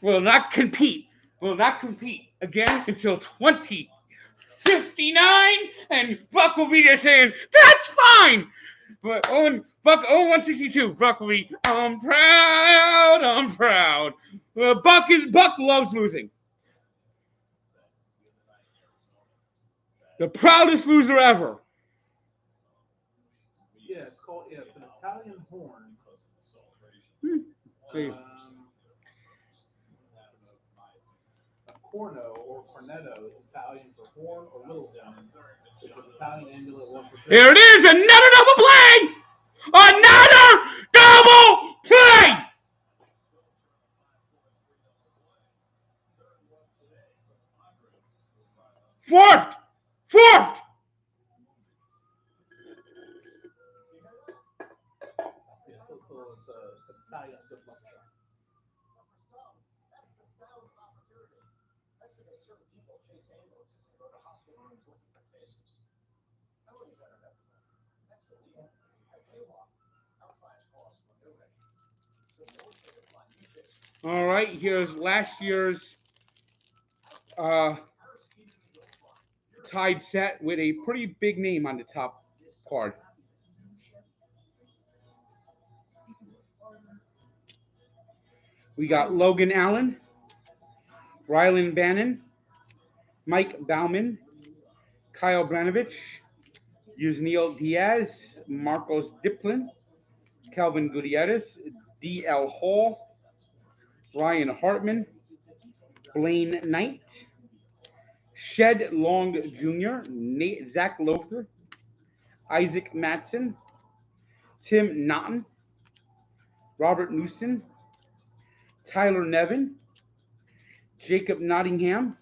will not compete again until 2059, and Buck will be there saying, "That's fine." But Buck 162. Buck will be, I'm proud. Buck loves losing. The proudest loser ever. Yeah, it's called. Yeah, it's an Italian horn. A corno or cornetto is Italian for horn or little horn. It's an Italian amulet one for. Here it is, another double play! Another double play! Fourth! It's Italian zip line. All right, here's last year's tied set with a pretty big name on the top card. We got Logan Allen, Rylan Bannon, Mike Bauman, Kyle Branovich, Yusniel Diaz, Marcos Diplin, Calvin Gutierrez, D.L. Hall, Ryan Hartman, Blaine Knight, Shed Long Jr., Zach Lothar, Isaac Matson, Tim Naughton, Robert Newson, Tyler Nevin, Jacob Nottingham,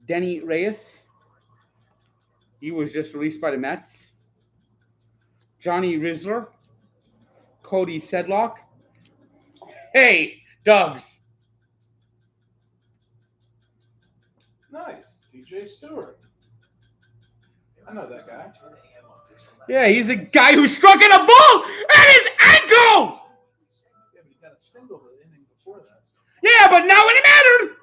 Denny Reyes. He was just released by the Mets. Johnny Rizzler, Cody Sedlock. Hey, Doug's. Nice. DJ Stewart. I know that guy. Yeah, he's a guy who struck at a ball at his ankle. Yeah, but he got a single the inning before that. Yeah, but now it mattered.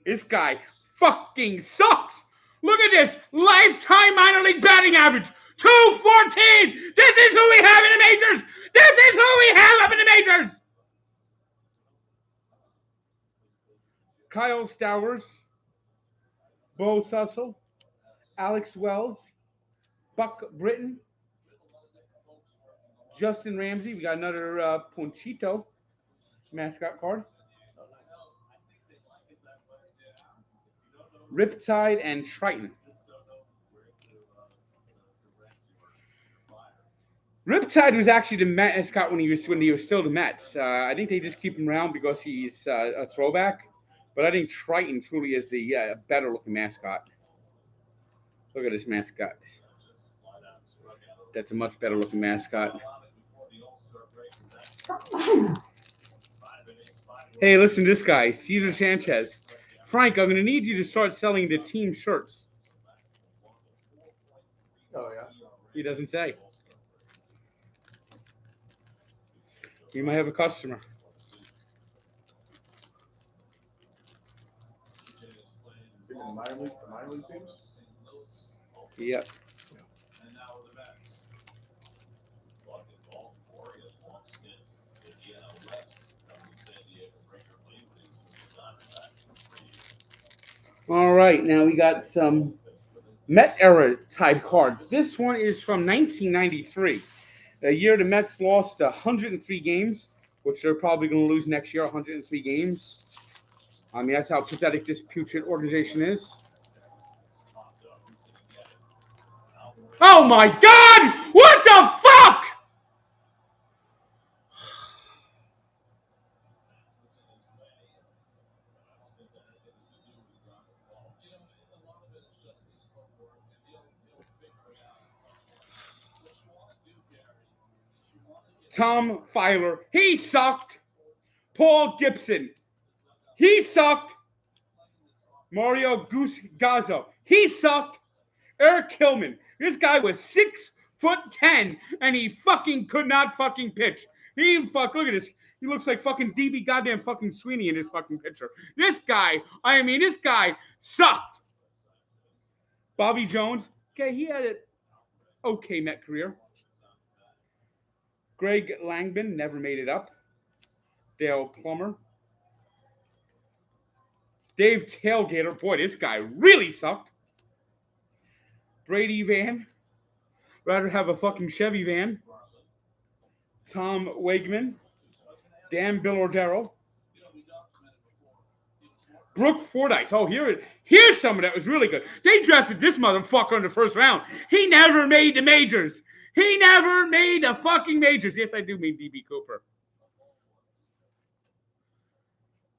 This guy fucking sucks. Look at this lifetime minor league batting average. 214. This is who we have in the majors. This is who we have up in the majors. Kyle Stowers, Bo Sussel, Alex Wells, Buck Britton, Justin Ramsey. We got another Ponchito mascot card. Riptide and Triton. Riptide was actually the mascot when he was still the Mets. I think they just keep him around because he's a throwback. But I think Triton truly is the better looking mascot. Look at this mascot. That's a much better looking mascot. Hey, listen to this guy, Cesar Sanchez. Frank, I'm going to need you to start selling the team shirts. Oh, yeah. He doesn't say. We might have a customer. Speaking of minor league teams? Yep. All right, now we got some Met era type cards. This one is from 1993, a year the Mets lost 103 games, which they're probably going to lose next year. 103 games. I mean, that's how pathetic this putrid organization is. Oh my God! What the fuck? Tom Filer, he sucked. Paul Gibson, he sucked. Mario Goose Gazzo, he sucked. Eric Hillman, this guy was 6'10" and he fucking could not fucking pitch. Look at this. He looks like fucking DB goddamn fucking Sweeney in this fucking picture. This guy sucked. Bobby Jones, okay, he had an okay Met career. Greg Langman never made it up. Dale Plummer. Dave Tailgater, boy, this guy really sucked. Brady Van, rather have a fucking Chevy van. Tom Wegman. Dan Billordero. Brooke Fordyce. Oh, here's someone that was really good. They drafted this motherfucker in the first round. He never made the majors. He never made the fucking majors. Yes, I do mean D.B. Cooper.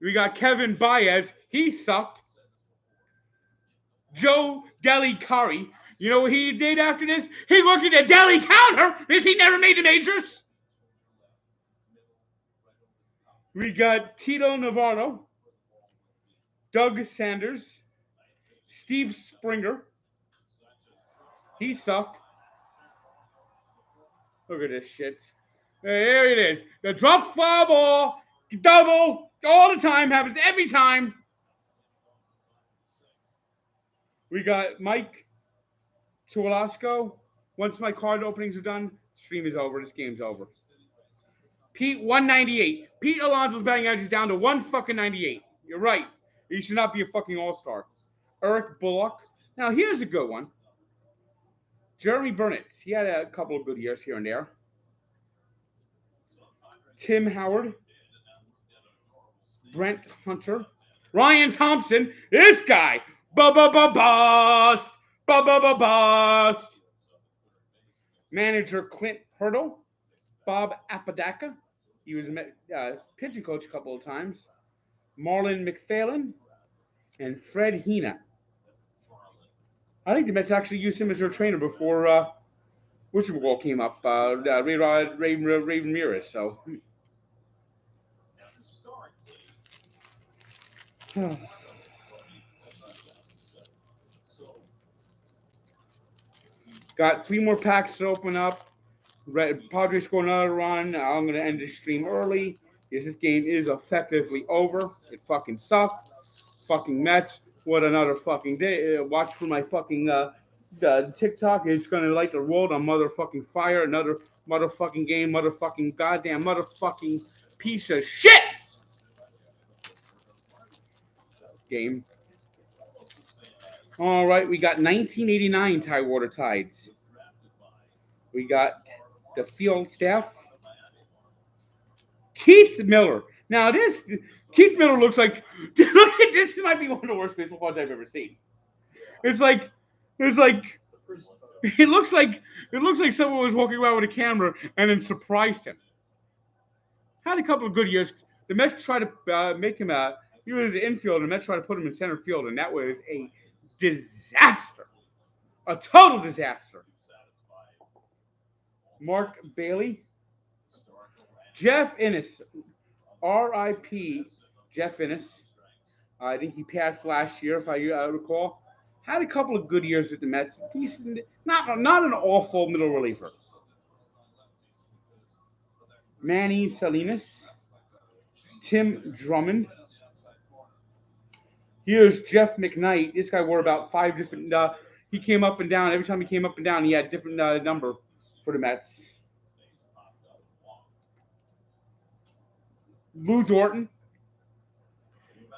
We got Kevin Baez. He sucked. Joe Delicari. You know what he did after this? He worked at the deli counter because he never made the majors. We got Tito Navarro. Doug Sanders. Steve Springer. He sucked. Look at this shit. There it is. The drop fly ball, double, all the time, happens every time. We got Mike Tuolasco. Once my card openings are done, stream is over. This game's over. Pete, 198. Pete Alonso's batting average is down to 198. You're right. He should not be a fucking all-star. Eric Bullock. Now, here's a good one. Jeremy Burnett. He had a couple of good years here and there. Tim Howard. Brent Hunter. Ryan Thompson. This guy. Bust. Bust. Manager Clint Hurdle. Bob Apodaca. He was a pitching coach a couple of times. Marlon McPhailin. And Fred Hina. I think the Mets actually used him as their trainer before which ball came up? Ray Ramirez. So. Got 3 more packs to open up. Padres score another run. I'm going to end the stream early because this game is effectively over. It fucking sucked. Fucking Mets. What another fucking day. Watch for my fucking TikTok. It's going to light the world on motherfucking fire. Another motherfucking game. Motherfucking goddamn motherfucking piece of shit game. All right, we got 1989 Tidewater Tides. We got the field staff. Keith Miller. Now this Keith Miller looks like this might be one of the worst baseball cards I've ever seen. It's like it looks like someone was walking around with a camera and then surprised him. Had a couple of good years. The Mets tried to make him he was an infielder. The Mets tried to put him in center field, and that was a disaster, a total disaster. Mark Bailey, Jeff Innes, R.I.P. Jeff Innes. I think he passed last year, if I recall. Had a couple of good years with the Mets. Decent, not an awful middle reliever. Manny Salinas, Tim Drummond. Here's Jeff McKnight. This guy wore about 5 different. He came up and down. Every time he came up and down, he had a different number for the Mets. Lou Dorton,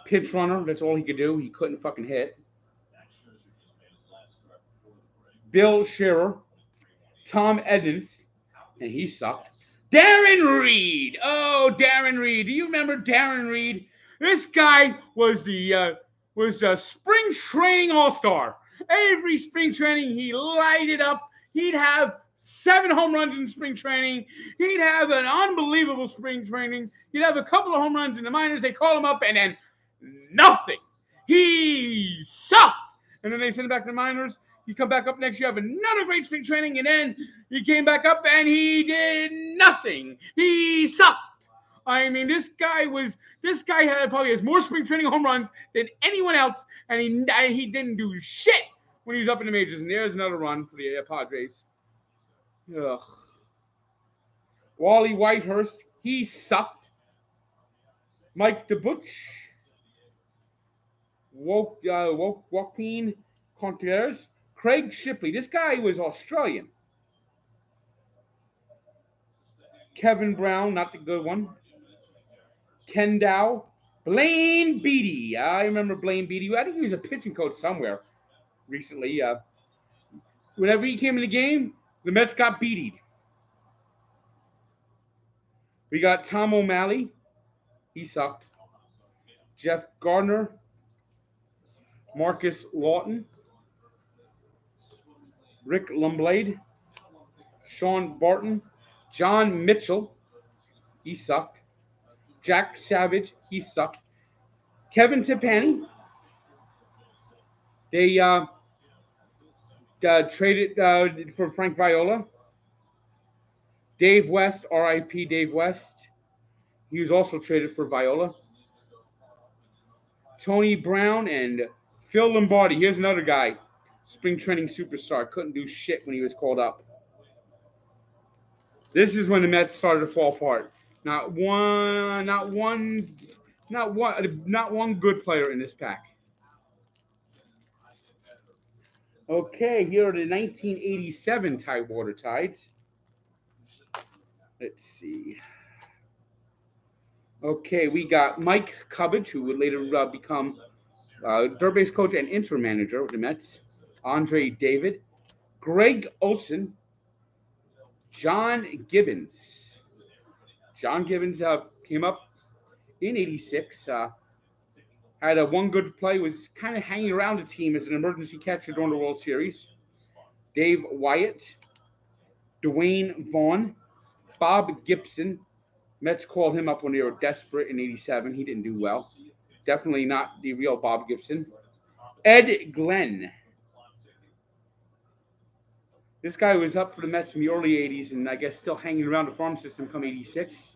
pitch runner. That's all he could do. He couldn't fucking hit. Bill Shearer, Tom Edmonds, and he sucked. Darren Reed. Oh, Darren Reed. Do you remember Darren Reed? This guy was the spring training all-star. Every spring training, he lighted up. He'd have 7 home runs in spring training. He'd have an unbelievable spring training. He'd have a couple of home runs in the minors. They call him up, and then nothing. He sucked. And then they send him back to the minors. You come back up next year, have another great spring training, and then he came back up, and he did nothing. He sucked. I mean, this guy had probably has more spring training home runs than anyone else, and he didn't do shit when he was up in the majors. And there's another run for the Padres. Ugh. Wally Whitehurst, he sucked. Mike DeButch, Joaquin Contreras, Craig Shipley. This guy was Australian. Kevin Brown, not the good one. Ken Dow. Blaine Beatty. I remember Blaine Beatty. I think he was a pitching coach somewhere recently. Whenever he came in the game, the Mets got beatied. We got Tom O'Malley. He sucked. Jeff Gardner. Marcus Lawton. Rick Lumblade. Sean Barton. John Mitchell. He sucked. Jack Savage. He sucked. Kevin Tipani. They traded for Frank Viola. Dave West, R.I.P. Dave West. He was also traded for Viola. Tony Brown and Phil Lombardi. Here's another guy. Spring training superstar. Couldn't do shit when he was called up. This is when the Mets started to fall apart. Not one good player in this pack. Okay, here are the 1987 Tidewater Tides. Let's see. Okay, we got Mike Cubbage, who would later become third base coach and interim manager of the Mets. Andre David, Greg Olson, John Gibbons. John Gibbons came up in '86. Had a one good play, was kind of hanging around the team as an emergency catcher during the World Series. Dave Wyatt, Dwayne Vaughn, Bob Gibson. Mets called him up when they were desperate in '87. He didn't do well. Definitely not the real Bob Gibson. Ed Glenn. This guy was up for the Mets in the early 80s and I guess still hanging around the farm system come 86.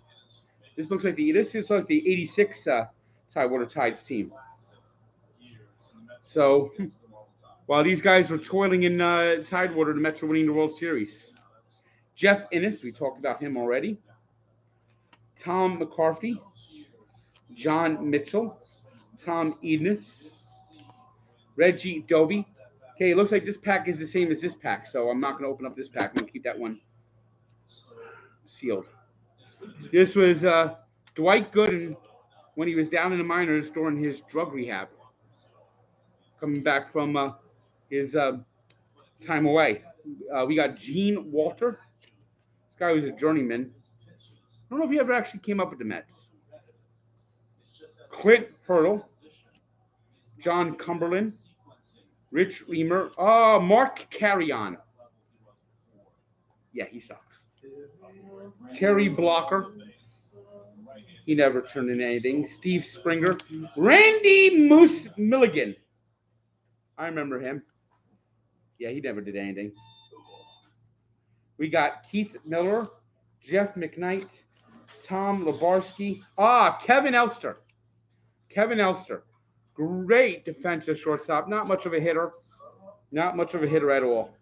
This looks like the 86 Tidewater Tides team. So while these guys were toiling in Tidewater, the Mets were winning the World Series. Jeff Innes, we talked about him already. Tom McCarthy, John Mitchell, Tom Edness, Reggie Doby. Okay, it looks like this pack is the same as this pack, so I'm not going to open up this pack. I'm going to keep that one sealed. This was Dwight Gooden when he was down in the minors during his drug rehab, coming back from his time away. We got Gene Walter. This guy was a journeyman. I don't know if he ever actually came up with the Mets. Clint Hurdle, John Cumberland, Rich Reamer. Oh, Mark Carrion. Yeah, he sucks. Terry Blocker. He never turned in anything. Steve Springer. Randy Moose Milligan. I remember him. Yeah, he never did anything. We got Keith Miller, Jeff McKnight, Tom Lebarski. Kevin Elster. Kevin Elster. Great defensive shortstop. Not much of a hitter. Not much of a hitter at all.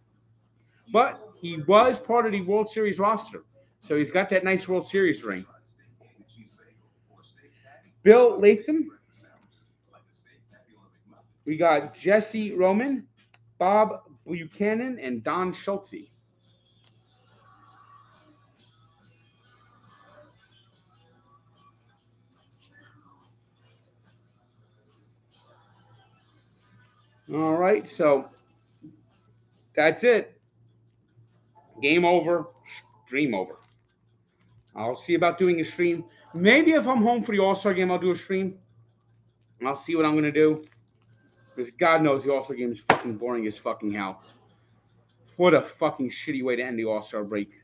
But he was part of the World Series roster. So he's got that nice World Series ring. Bill Latham. We got Jesse Roman, Bob Buchanan, and Don Schultze. All right, so that's it. Game over, stream over. I'll see about doing a stream. Maybe if I'm home for the All-Star game, I'll do a stream. I'll see what I'm going to do. Because God knows the All-Star game is fucking boring as fucking hell. What a fucking shitty way to end the All-Star break.